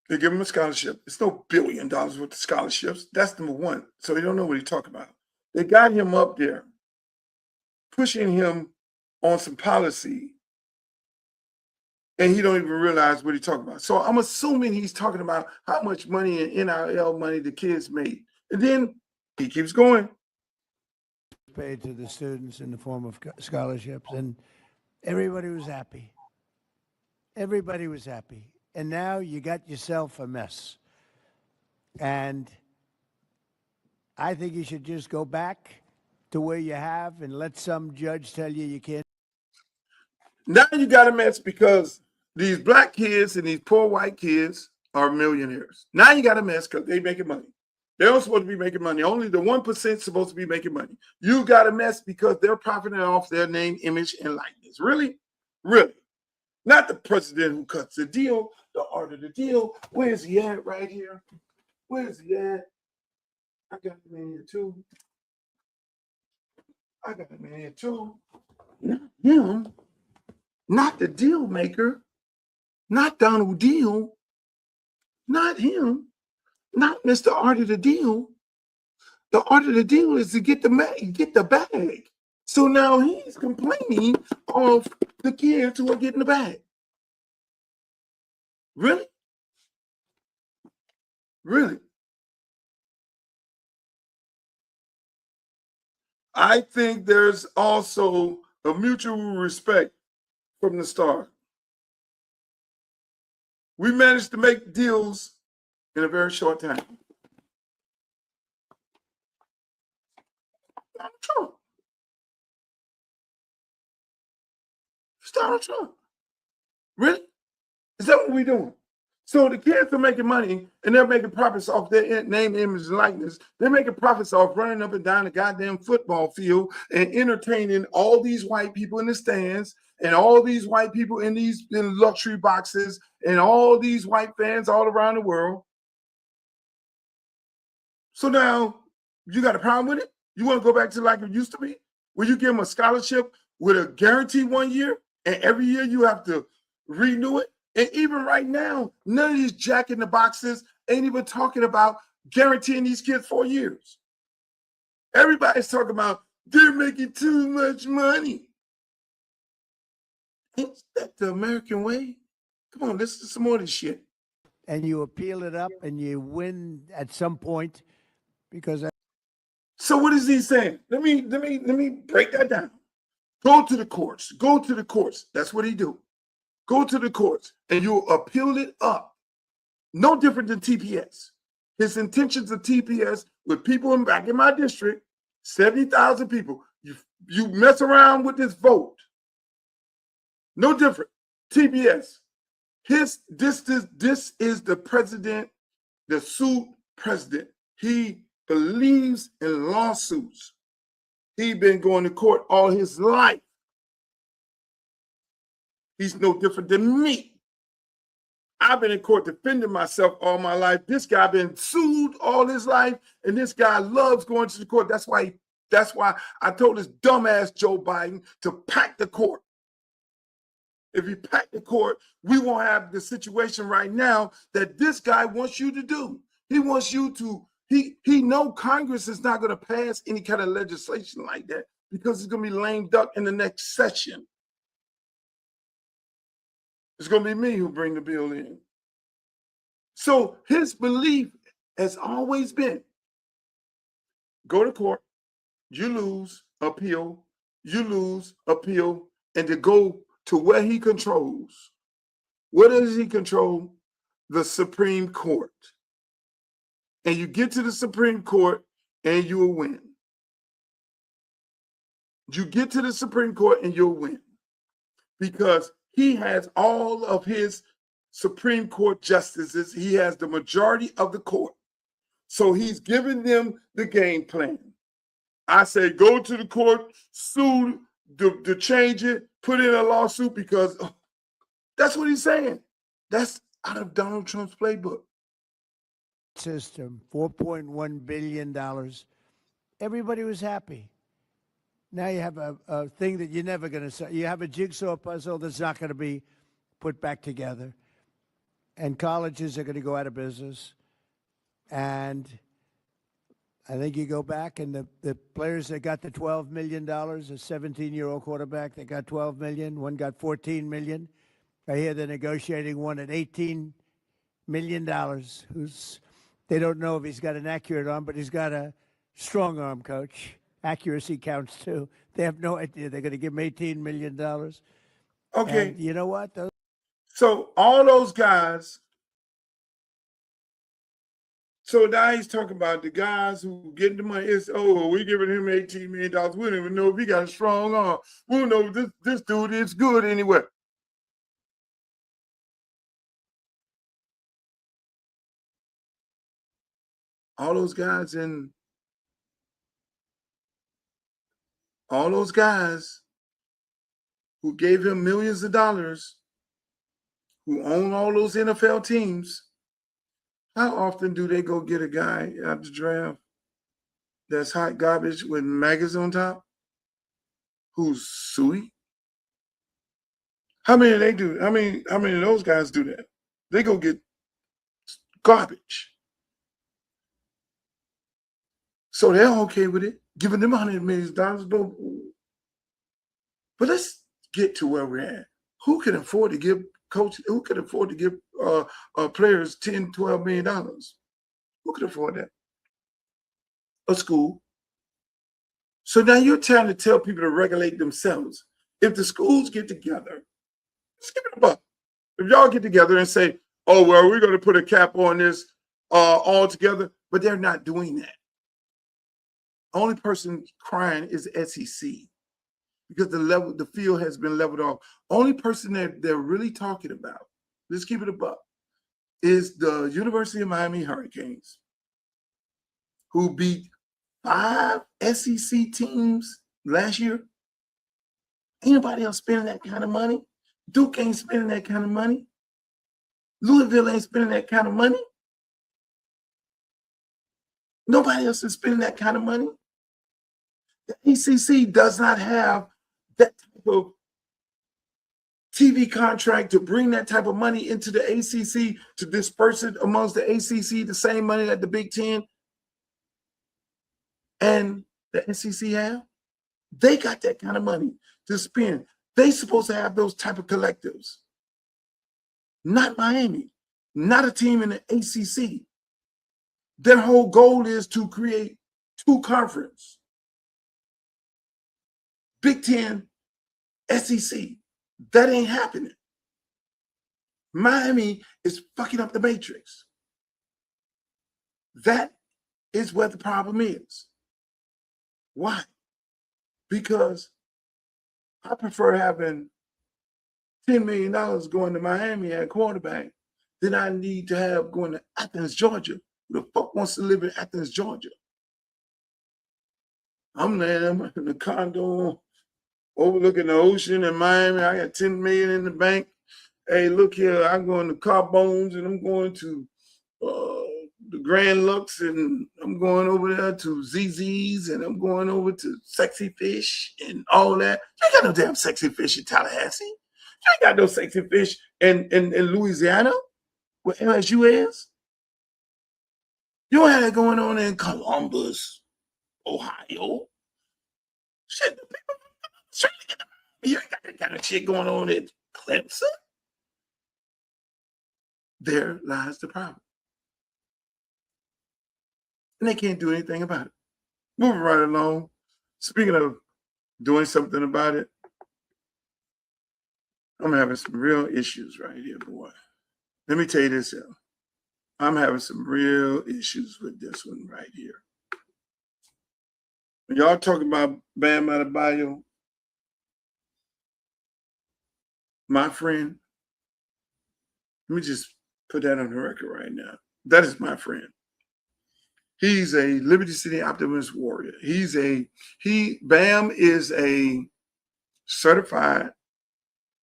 They give him a scholarship. It's no $1 billion worth of scholarships. That's number one. So they don't know what he's talking about. They got him up there, pushing him on some policy, and he don't even realize what he's talking about. So I'm assuming he's talking about how much money in NIL money the kids made. And then he keeps going. Paid to the students in the form of scholarships, and everybody was happy. Everybody was happy. And now you got yourself a mess. And I think you should just go back to where you have and let some judge tell you can't. Now you got a mess because these black kids and these poor white kids are millionaires. Now you got a mess because they making money. They're not supposed to be making money. Only the 1% supposed to be making money. You got a mess because they're profiting off their name, image, and likeness. Really? Really? Not the president who cuts the deal, the art of the deal. Where is he at right here? Where's he at? I got him in here too. I got him in here too. Not him. Not the deal maker. Not Donald Deal. Not him. Not Mr. Art of the Deal. The art of the deal is to get the bag. So now he's complaining of the kids who are getting the bag. Really? Really? I think there's also a mutual respect from the start. We managed to make deals in a very short time. Donald Trump. It's Donald Trump. Really? Is that what we're doing? So the kids are making money and they're making profits off their name, image, and likeness. They're making profits off running up and down the goddamn football field and entertaining all these white people in the stands and all these white people in luxury boxes and all these white fans all around the world. So now you got a problem with it? You want to go back to like it used to be? Where you give them a scholarship with a guarantee 1 year and every year you have to renew it? And even right now, none of these jack in the boxes ain't even talking about guaranteeing these kids 4 years. Everybody's talking about they're making too much money. Ain't that the American way? Come on, listen to some more of this shit. And you appeal it up and you win at some point because. So what is he saying? Let me break that down. Go to the courts. Go to the courts. That's what he do. Go to the courts and you appeal it up. No different than TPS. His intentions of TPS with people back in my district, 70,000 people. You mess around with this vote. No different. TPS. This is the president, the suit president. He believes in lawsuits. He's been going to court all his life. He's no different than me. I've been in court defending myself all my life. This guy been sued all his life, and this guy loves going to the court. That's why I told this dumbass Joe Biden to pack the court. If you pack the court, we won't have the situation right now that this guy wants you to do. He wants you to, he know Congress is not going to pass any kind of legislation like that because it's going to be lame duck in the next session. It's going to be me who bring the bill in. So his belief has always been, go to court, you lose, appeal, you lose, appeal, and to go to where he controls. What does he control? The Supreme Court. And you get to the Supreme Court and you will win. You get to the Supreme Court and you'll win. Because he has all of his Supreme Court justices. He has the majority of the court. So he's giving them the game plan. I say go to the court, sue to change it, put in a lawsuit because that's what he's saying. That's out of Donald Trump's playbook. System, $4.1 billion. Everybody was happy. Now you have a thing that you're never going to say. You have a jigsaw puzzle that's not going to be put back together. And colleges are going to go out of business. And I think you go back and the players that got the $12 million, a 17-year-old quarterback that got $12 million, one got $14 million. I hear they're negotiating one at $18 million, they don't know if he's got an accurate arm, but he's got a strong arm, coach. Accuracy counts too. They have no idea. They're going to give him $18 million. Okay. And you know what? So all those guys. So now he's talking about the guys who get the money. It's, we're giving him $18 million. We don't even know if he got a strong arm. We don't know if this dude is good anyway. All those guys who gave him millions of dollars, who own all those NFL teams, How often do they go get a guy out the draft that's hot garbage with maggots on top, who's suey? How many they do? How many of those guys do that? They go get garbage. So they're okay with it, giving them $100 million. But let's get to where we're at. Who can afford to give coaches, who can afford to give players $10, $12 million? Who can afford that? A school. So now you're trying to tell people to regulate themselves. If the schools get together, let's give it a buck. If y'all get together and say, oh, well, we're going to put a cap on this all together, but they're not doing that. Only person crying is SEC because the field has been leveled off. Only person that they're really talking about, let's keep it a buck, is the University of Miami Hurricanes, who beat 5 SEC teams last year. Ain't nobody else spending that kind of money. Duke ain't spending that kind of money. Louisville ain't spending that kind of money. Nobody else is spending that kind of money. The ACC does not have that type of TV contract to bring that type of money into the ACC to disperse it amongst the ACC, the same money that the Big Ten and the SEC have. They got that kind of money to spend. They supposed to have those type of collectives. Not Miami, not a team in the ACC. Their whole goal is to create 2 conferences. Big Ten, SEC. That ain't happening. Miami is fucking up the matrix. That is where the problem is. Why? Because I prefer having $10 million going to Miami at quarterback than I need to have going to Athens, Georgia. Who the fuck wants to live in Athens, Georgia? I'm there, I'm in a condo overlooking the ocean in Miami. I got $10 million in the bank. Hey, look here, I'm going to Carbones and I'm going to the Grand Lux and I'm going over there to ZZ's and I'm going over to Sexy Fish and all that. You ain't got no damn Sexy Fish in Tallahassee. You ain't got no Sexy Fish in Louisiana, where LSU is. You don't have that going on in Columbus, Ohio. Shit, the people trying to get them. You ain't got that kind of shit going on in Clemson. There lies the problem. And they can't do anything about it. Moving right along. Speaking of doing something about it, I'm having some real issues right here, boy. Let me tell you this here. I'm having some real issues with this one right here. When y'all talking about Bam Adebayo, my friend, let me just put that on the record right now. That is my friend. He's a Liberty City Optimist warrior. Bam is a certified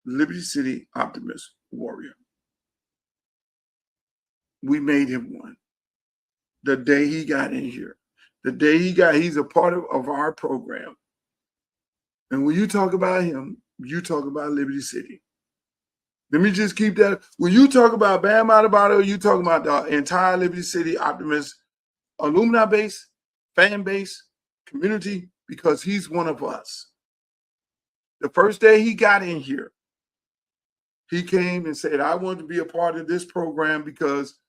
Liberty City Optimist warrior. We made him one. The day he got in here. He's a part of our program. And when you talk about him, you talk about Liberty City. Let me just keep that. When you talk about Bam Adebayo, you talk about the entire Liberty City Optimist alumni base, fan base, community, because he's one of us. The first day he got in here, he came and said, I want to be a part of this program because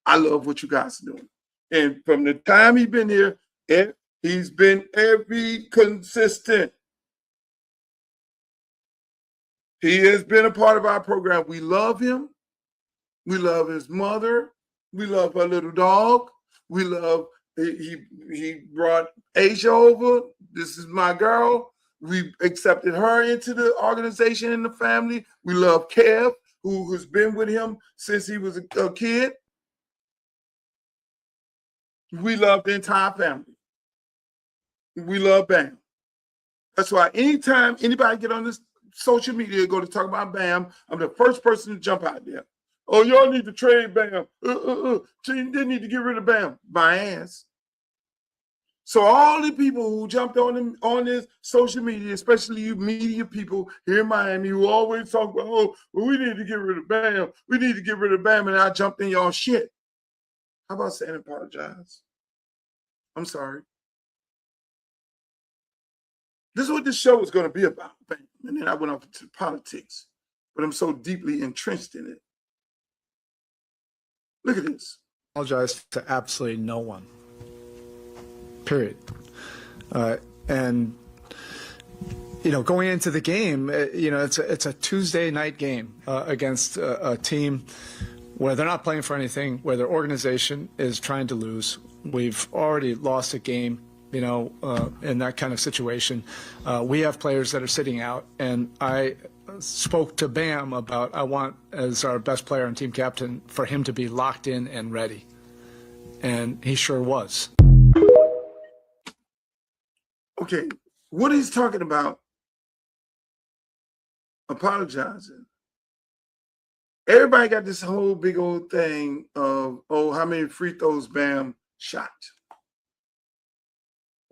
I love what you guys are doing. And from the time he's been here, he's been every consistent. He has been a part of our program. We love him. We love his mother. We love her little dog. We love, he brought Asia over. This is my girl. We accepted her into the organization and the family. We love Kev, who has been with him since he was a kid. We love the entire family. We love Bam. That's why anytime anybody get on this social media, go to talk about Bam, I'm the first person to jump out there. Oh, y'all need to trade Bam. They need to get rid of Bam. My ass. So all the people who jumped on this social media, especially you media people here in Miami, who always talk about, oh, well, we need to get rid of Bam. We need to get rid of Bam, and I jumped in y'all shit. How about saying apologize? I'm sorry. This is what this show is going to be about. Bam. And then I went off into politics, but I'm so deeply entrenched in it. Look at this. Apologize to absolutely no one. Period. And going into the game, it's a Tuesday night game against a team where they're not playing for anything, where their organization is trying to lose. We've already lost a game, in that kind of situation. We have players that are sitting out, and I spoke to Bam about I want, as our best player and team captain, for him to be locked in and ready. And he sure was. Okay, what he's talking about, apologizing. Everybody got this whole big old thing of, oh, how many free throws Bam shot.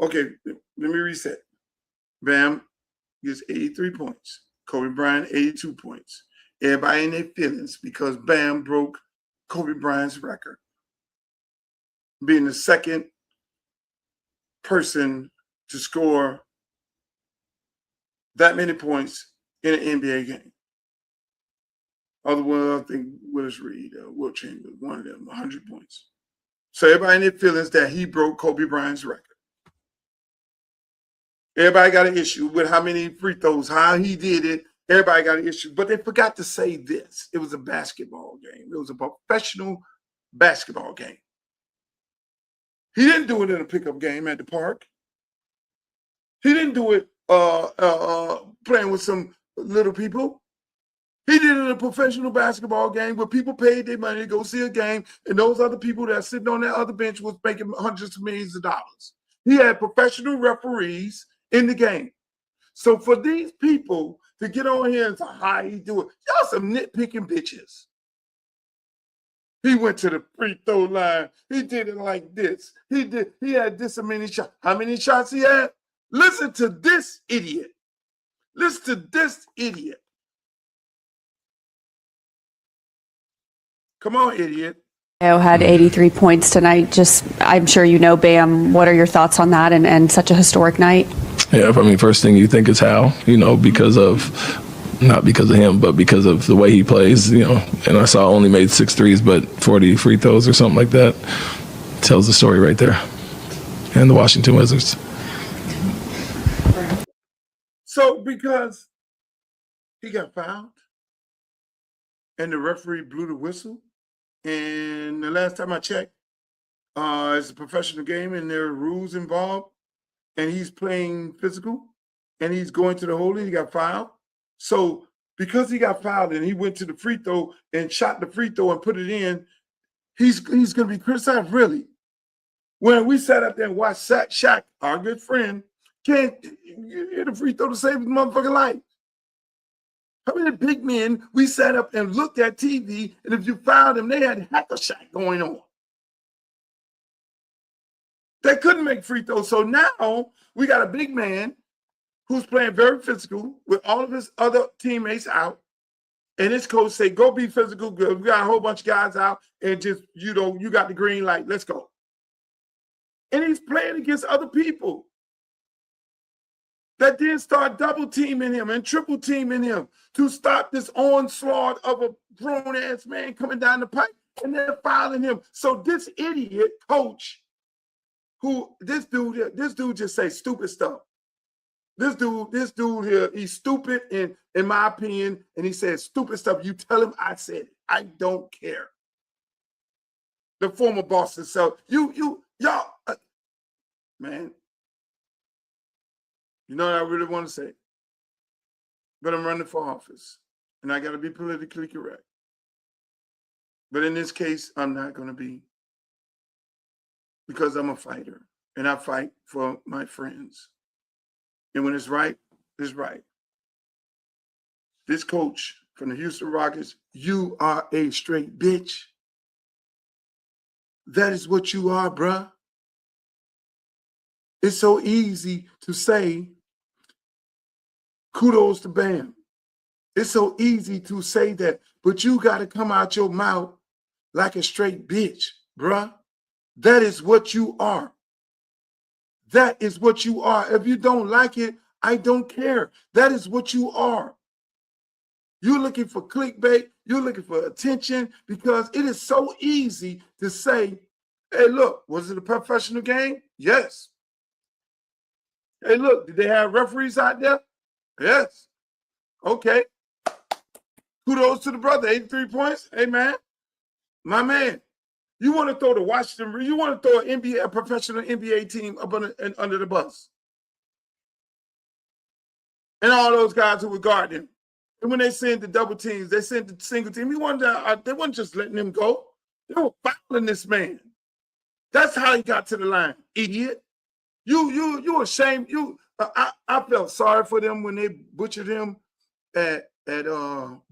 Okay, let me reset. Bam gets 83 points. Kobe Bryant, 82 points. Everybody in their feelings because Bam broke Kobe Bryant's record, being the second person to score that many points in an NBA game. Other one, I think Willis Reed, Wilt Chamberlain, one of them, 100 points. So everybody in their feelings that he broke Kobe Bryant's record. Everybody got an issue with how many free throws, how he did it. Everybody got an issue. But they forgot to say this. It was a basketball game. It was a professional basketball game. He didn't do it in a pickup game at the park. He didn't do it playing with some little people. He did it in a professional basketball game where people paid their money to go see a game, and those other people that are sitting on that other bench was making hundreds of millions of dollars. He had professional referees in the game. So for these people to get on here and say, how he do it, y'all some nitpicking bitches. He went to the free throw line. He did it like this. He had this many shots. How many shots he had? Listen to this idiot. Listen to this idiot. Come on, idiot. Had 83 points tonight. I'm sure you know Bam. What are your thoughts on that and such a historic night? Yeah, I mean, first thing you think is how, because of, not because of him, but because of the way he plays, and I saw only made 6 threes, but 40 free throws or something like that. Tells the story right there. And the Washington Wizards. So because he got fouled and the referee blew the whistle, and the last time I checked, it's a professional game and there are rules involved, and he's playing physical and he's going to the hole and he got fouled. So because he got fouled and he went to the free throw and shot the free throw and put it in, he's going to be criticized, really. When we sat up there and watched Shaq, our good friend, can't hit a free throw to save his motherfucking life. How many big men we sat up and looked at TV, and if you found them, they had hacker Shaq going on. They couldn't make free throws. So now we got a big man who's playing very physical with all of his other teammates out. And his coach say, go be physical. We got a whole bunch of guys out and just, you got the green light. Let's go. And he's playing against other people that then start double teaming him and triple teaming him to stop this onslaught of a grown-ass man coming down the pipe, and they're fouling him. So this idiot coach, this dude just say stupid stuff. This dude here, he's stupid in my opinion, and he says stupid stuff. You tell him I said it. I don't care. The former Boston Celtics. Y'all, man. You know what I really want to say? But I'm running for office, and I got to be politically correct. But in this case, I'm not going to be, because I'm a fighter, and I fight for my friends. And when it's right, it's right. This coach from the Houston Rockets, you are a straight bitch. That is what you are, bruh. It's so easy to say kudos to Bam. It's so easy to say that, but you got to come out your mouth like a straight bitch, bruh. That is what you are. That is what you are. If you don't like it, I don't care. That is what you are. You're looking for clickbait. You're looking for attention because it is so easy to say, hey, look, was it a professional game? Yes. Hey, look, did they have referees out there? Yes. Okay. Kudos to the brother, 83 points. Hey, man, my man, you want to throw the Washington, you want to throw an NBA, a professional NBA team up under the bus. And all those guys who would guard them. And when they send the double teams, they send the single team. They weren't just letting them go. They were fouling this man. That's how he got to the line, idiot. You ashamed. I felt sorry for them when they butchered him at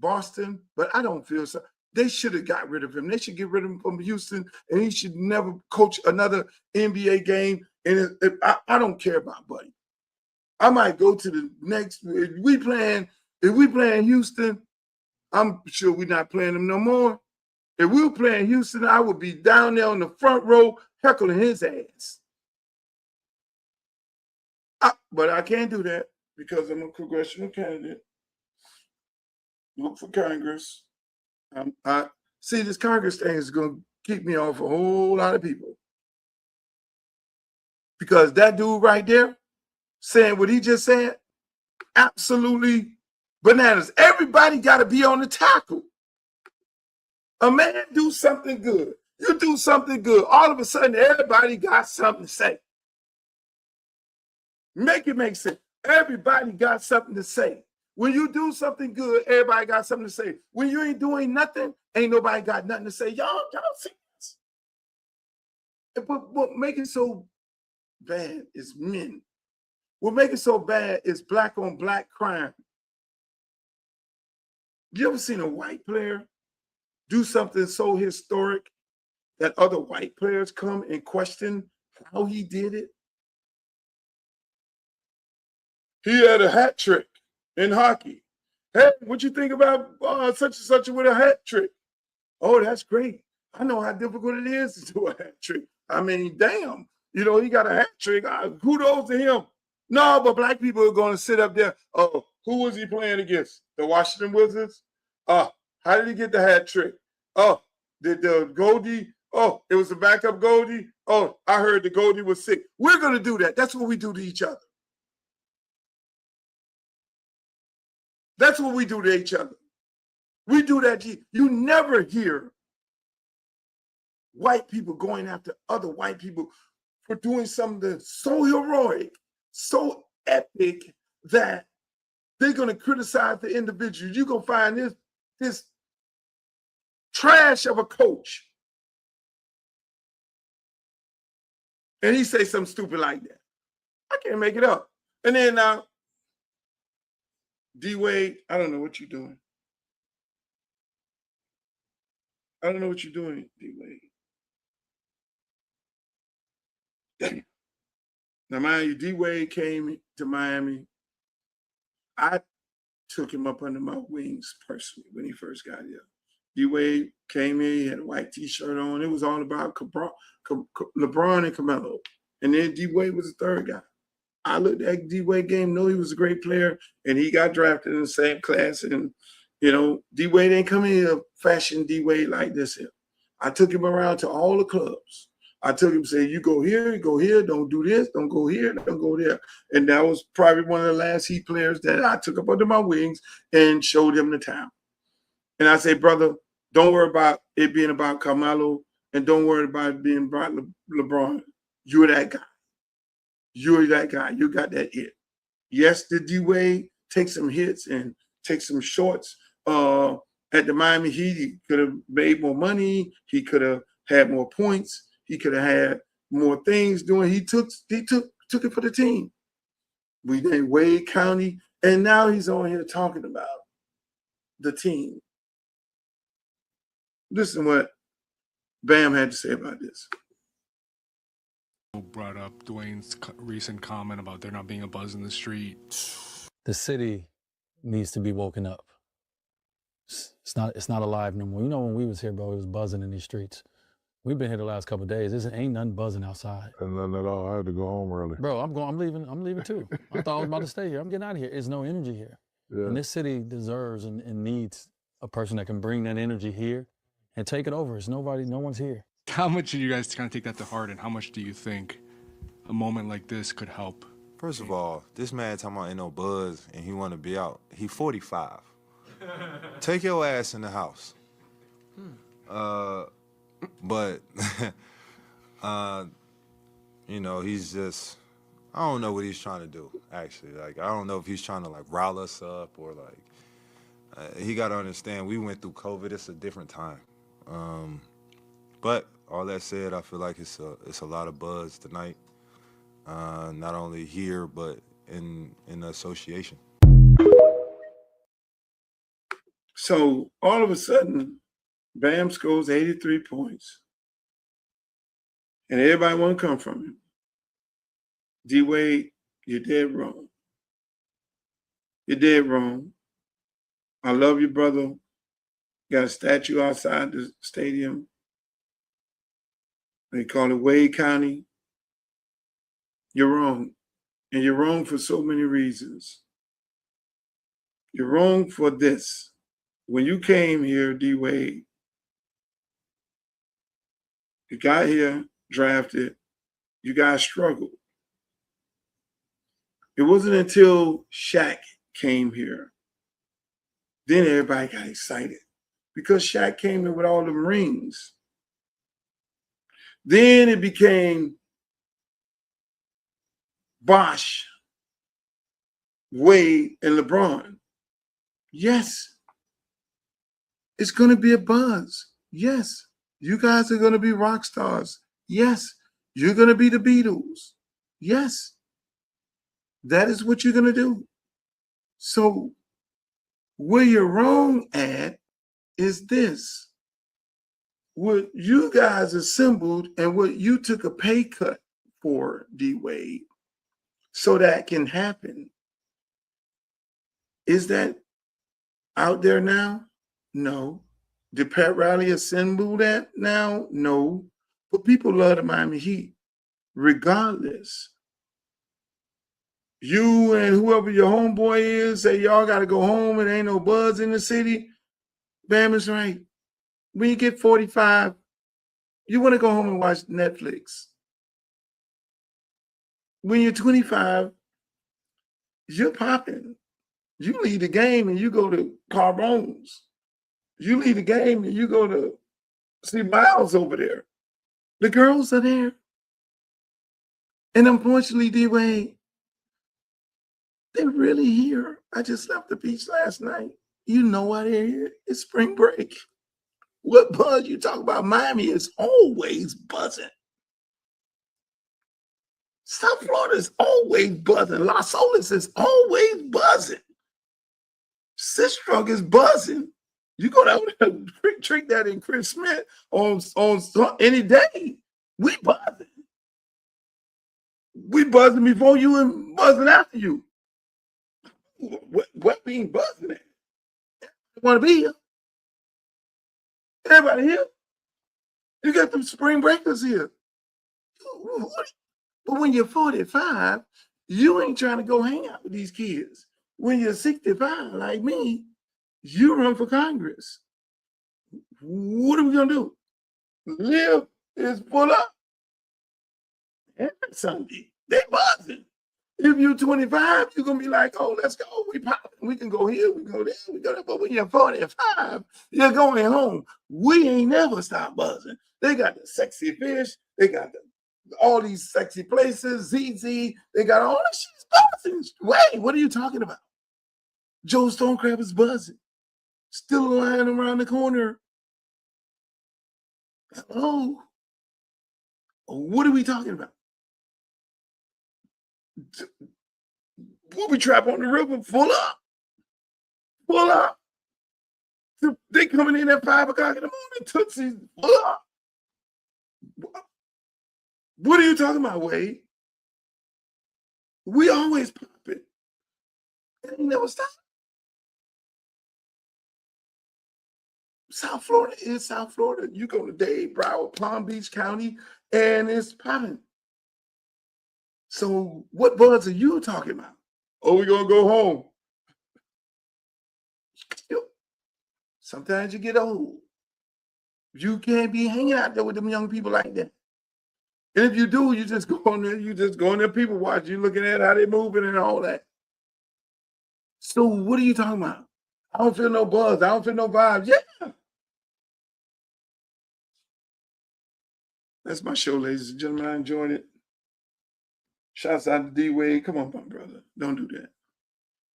Boston, but I don't feel so. They should have got rid of him. They should get rid of him from Houston, and he should never coach another NBA game. And I don't care about Buddy. I might go to the next. If we playing Houston, I'm sure we're not playing them no more. If we were playing Houston, I would be down there on the front row heckling his ass. But I can't do that because I'm a congressional candidate. Look for Congress. See, this Congress thing is going to keep me off a whole lot of people. Because that dude right there saying what he just said, absolutely bananas. Everybody got to be on the tackle. A man do something good. You do something good. All of a sudden, everybody got something to say. Make it make sense. Everybody got something to say. When you do something good, everybody got something to say. When you ain't doing nothing, ain't nobody got nothing to say. Y'all see this. But what make it so bad is men. What make it so bad is black on black crime. You ever seen a white player do something so historic that other white players come and question how he did it? He had a hat trick in hockey. Hey, what you think about such and such with a hat trick? Oh, that's great. I know how difficult it is to do a hat trick. I mean, damn. You know, he got a hat trick. Kudos to him. No, but black people are going to sit up there. Oh, who was he playing against? The Washington Wizards? How did he get the hat trick? Oh, did the Goldie? Oh, it was a backup Goldie? Oh, I heard the Goldie was sick. We're going to do that. That's what we do to each other. That's what we do to each other. We do that. You never hear white people going after other white people for doing something so heroic, so epic that they're going to criticize the individual. You're going to find this trash of a coach. And he say something stupid like that. I can't make it up. And then now, D-Wade, I don't know what you're doing. I don't know what you're doing, D-Wade. Damn. Now, mind you, D-Wade came to Miami. I took him up under my wings personally when he first got here. D-Wade came in, he had a white T-shirt on. It was all about LeBron and Carmelo. And then D-Wade was the third guy. I looked at D-Wade game, know he was a great player, and he got drafted in the same class. And, you know, D-Wade ain't coming here fashion D-Wade like this here. I took him around to all the clubs. I took him, say, you go here, don't do this, don't go here, don't go there. And that was probably one of the last Heat players that I took up under my wings and showed him the town. And I say, brother, don't worry about it being about Carmelo, and don't worry about it being about LeBron. You're that guy. You're that guy. You got that it. Yes, did D-Wade take some hits and take some shorts at the Miami Heat? He could have made more money. He could have had more points. He could have had more things doing. He took it for the team. We named Wade County, and now he's on here talking about the team. Listen to what Bam had to say about this. Brought up Dwayne's recent comment about there not being a buzz in the street. The city needs to be woken up. It's not alive no more. You know, when we was here, bro, it was buzzing in these streets. We've been here the last couple of days. There ain't nothing buzzing outside. And nothing at all. I had to go home early. Bro, I'm leaving too. I thought I was about to stay here. I'm getting out of here. There's no energy here. Yeah. And this city deserves and needs a person that can bring that energy here and take it over. No one's here. How much do you guys kind of take that to heart, and how much do you think a moment like this could help? First of all, this man talking about ain't no buzz and he want to be out. He 45. Take your ass in the house. But, you know, he's just, I don't know what he's trying to do, actually. Like, I don't know if he's trying to, like, rile us up or, like, he got to understand we went through COVID. It's a different time. But all that said, I feel like it's a lot of buzz tonight, not only here, but in the association. So all of a sudden, Bam scores 83 points. And everybody want to come from him. D-Wade, you're dead wrong. You're dead wrong. I love you, brother. Got a statue outside the stadium. They call it Wade County. You're wrong. And you're wrong for so many reasons. You're wrong for this. When you came here, D-Wade, you got here, drafted, you guys struggled. It wasn't until Shaq came here, then everybody got excited because Shaq came here with all them rings. Then it became Bosh, Wade, and LeBron. Yes, it's going to be a buzz. Yes, you guys are going to be rock stars. Yes, you're going to be the Beatles. Yes, that is what you're going to do. So where you're wrong at is this. What you guys assembled and what you took a pay cut for, D-Wade, so that can happen. Is that out there now? No. Did Pat Riley assemble that now? No. But people love the Miami Heat. Regardless, you and whoever your homeboy is say y'all got to go home and ain't no buzz in the city. Bam is right. When you get 45, you want to go home and watch Netflix. When you're 25, you're popping. You leave the game and you go to Carbone's. You leave the game and you go to see Miles over there. The girls are there. And unfortunately, D-Wade, they're really here. I just left the beach last night. You know why they're here? It's spring break. What buzz you talk about? Miami is always buzzing. South Florida is always buzzing. Las Olas is always buzzing. Sistrunk is buzzing. You go down there and treat that in Chris Smith on any day. We buzzing. We buzzing before you and buzzing after you. What mean buzzing at? You want to be here? Everybody here? You got them spring breakers here. But when you're 45, you ain't trying to go hang out with these kids. When you're 65, like me, you run for Congress. What are we going to do? Live is full up. Every Sunday, they buzzing. If you're 25, you're going to be like, oh, let's go. We popping. We can go here, we go there, we go there. But when you're 45, you're going home. We ain't never stop buzzing. They got the sexy fish. They got all these sexy places, ZZ. They got all this shit buzzing. Wait, what are you talking about? Joe Stonecrab is buzzing. Still lying around the corner. Hello? What are we talking about? Booby trap on the river, full up. Full up. They coming in at 5 o'clock in the morning. Tootsie's. What are you talking about, Wade? We always pop it. It ain't never stop. South Florida is South Florida. You go to Dade, Broward, Palm Beach County, and it's popping. So what buzz are you talking about? Oh, we're going to go home. Sometimes you get old. You can't be hanging out there with them young people like that. And if you do, you just go on there, people watch. You looking at how they moving and all that. So what are you talking about? I don't feel no buzz. I don't feel no vibes. Yeah. That's my show, ladies and gentlemen. I enjoyed it. Shouts out to D Wade. Come on, my brother. Don't do that.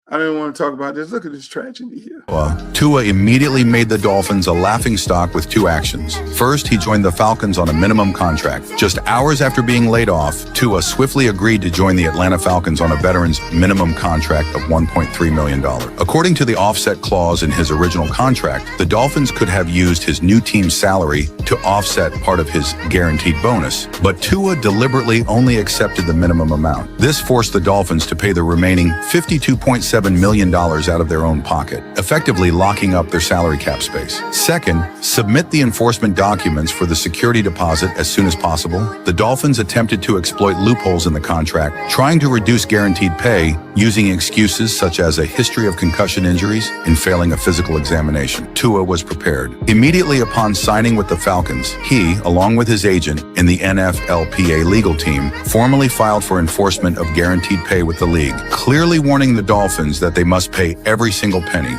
I didn't want to talk about this. Look at this tragedy here. Tua immediately made the Dolphins a laughingstock with 2 actions. First, he joined the Falcons on a minimum contract. Just hours after being laid off, Tua swiftly agreed to join the Atlanta Falcons on a veteran's minimum contract of $1.3 million. According to the offset clause in his original contract, the Dolphins could have used his new team's salary to offset part of his guaranteed bonus, but Tua deliberately only accepted the minimum amount. This forced the Dolphins to pay the remaining $52.7 million out of their own pocket, effectively locking up their salary cap space. Second, submit the enforcement documents for the security deposit as soon as possible. The Dolphins attempted to exploit loopholes in the contract, trying to reduce guaranteed pay using excuses such as a history of concussion injuries and failing a physical examination. Tua was prepared. Immediately upon signing with the Falcons, he, along with his agent and the NFLPA legal team, formally filed for enforcement of guaranteed pay with the league, clearly warning the Dolphins that they must pay every single penny.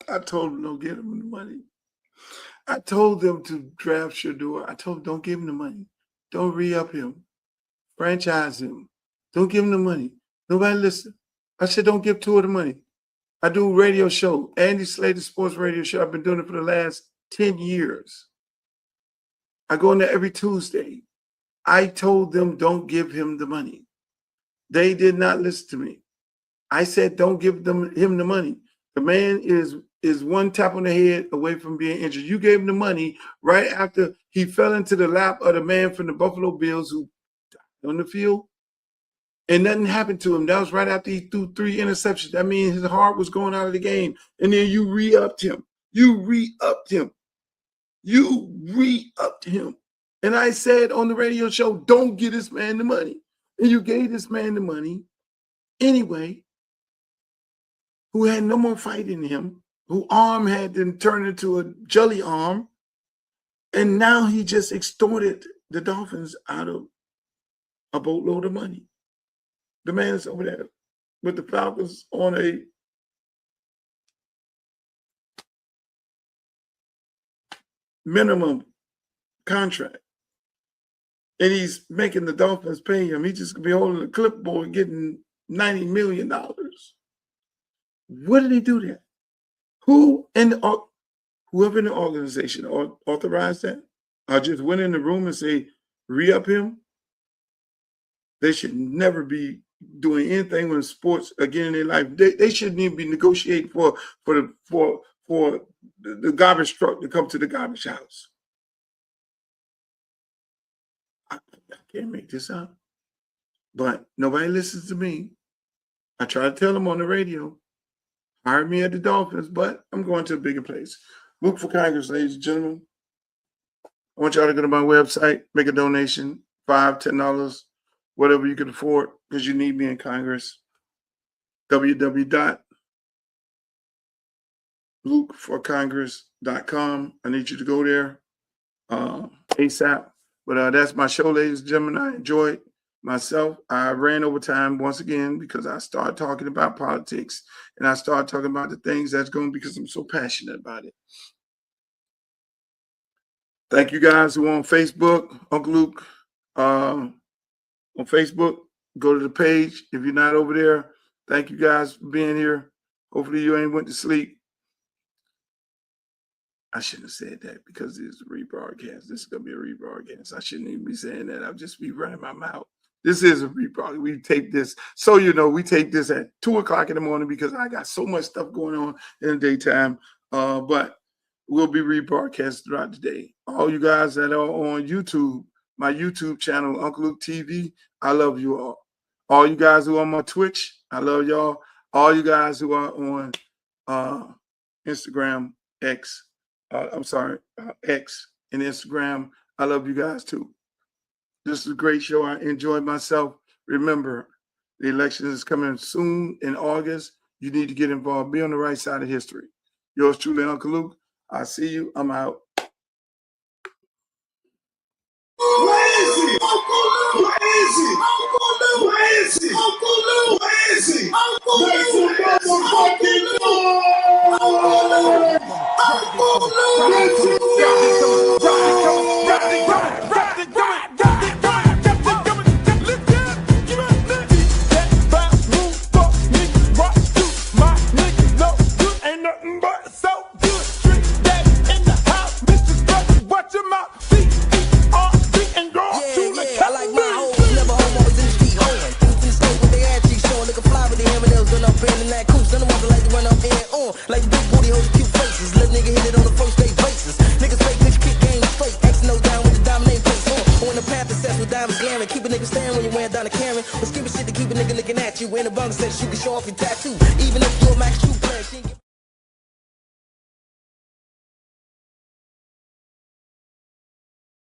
I told them don't give him the money. I told them to draft Shador. I told them don't give him the money. Don't re-up him. Franchise him. Don't give him the money. Nobody listen. I said don't give Tua the money. I do a radio show, Andy Slater Sports Radio Show. I've been doing it for the last 10 years. I go in there every Tuesday. I told them don't give him the money. They did not listen to me. I said don't give him the money. The man is one tap on the head away from being injured. You gave him the money right after he fell into the lap of the man from the Buffalo Bills who died on the field, and nothing happened to him. That was right after he threw 3 interceptions. That means his heart was going out of the game. And then you re-upped him. You re-upped him. You re-upped him. And I said on the radio show, don't give this man the money. And you gave this man the money anyway, who had no more fight in him, whose arm had been turned into a jelly arm. And now he just extorted the Dolphins out of a boatload of money. The man is over there with the Falcons on a minimum contract. And he's making the Dolphins pay him. He just could be holding a clipboard getting $90 million. What did he do there? Whoever in the organization authorized that, or just went in the room and say, re-up him? They should never be doing anything with sports again in their life. They shouldn't even be negotiating for the garbage truck to come to the garbage house. I can't make this up. But nobody listens to me. I try to tell them on the radio, hire me at the Dolphins, but I'm going to a bigger place. Look for Congress, ladies and gentlemen. I want y'all to go to my website, make a donation, $5, $10, whatever you can afford, because you need me in Congress. www.lukeforcongress.com. I need you to go there ASAP. But that's my show, ladies and gentlemen. I enjoyed myself. I ran over time once again because I started talking about politics and I started talking about the things that's going because I'm so passionate about it. Thank you guys who are on Facebook, Uncle Luke on Facebook. Go to the page if you're not over there. Thank you guys for being here. Hopefully you ain't went to sleep. I shouldn't have said that because it's a rebroadcast. This is going to be a rebroadcast. I shouldn't even be saying that. I'll just be running my mouth. This is a rebroadcast. We take this, so you know, we take this at 2 o'clock in the morning because I got so much stuff going on in the daytime. But we'll be rebroadcast throughout the day. All you guys that are on YouTube, my YouTube channel, Uncle Luke TV, I love you all. All you guys who are on my Twitch, I love y'all. All you guys who are on Instagram, X and Instagram, I love you guys too. This is a great show. I enjoyed myself. Remember, the election is coming soon in August. You need to get involved. Be on the right side of history. Yours truly, Uncle Luke. I see you. I'm out. Where is he? Uncle Luke! Where is he? Uncle Luke! Where is he? Uncle Luke! Where is he? Uncle Luke! Make some motherfucking noise! Uncle Luke! Uncle Ain't nothing but so good. Street that in the house, Mr. Structure, watch your mouth. I like my hoes, never home, always in the street hoeing. In the state with their ass cheeks showing, looking fly with the M&Ls, run up in that coupe. None of them like to run up in on, like the big booty hoes, cute faces. Little nigga hit it on the first day basis. Niggas fake, bitch, kick game straight. X no down with the diamond name place on. Or in the path that sets with diamonds glaring. Keep a nigga staring when you're wearing down a Karen. But skip shit to keep a nigga looking at you. In the bunk says you can show off your tattoo. Even if you're a Max True player, she ain't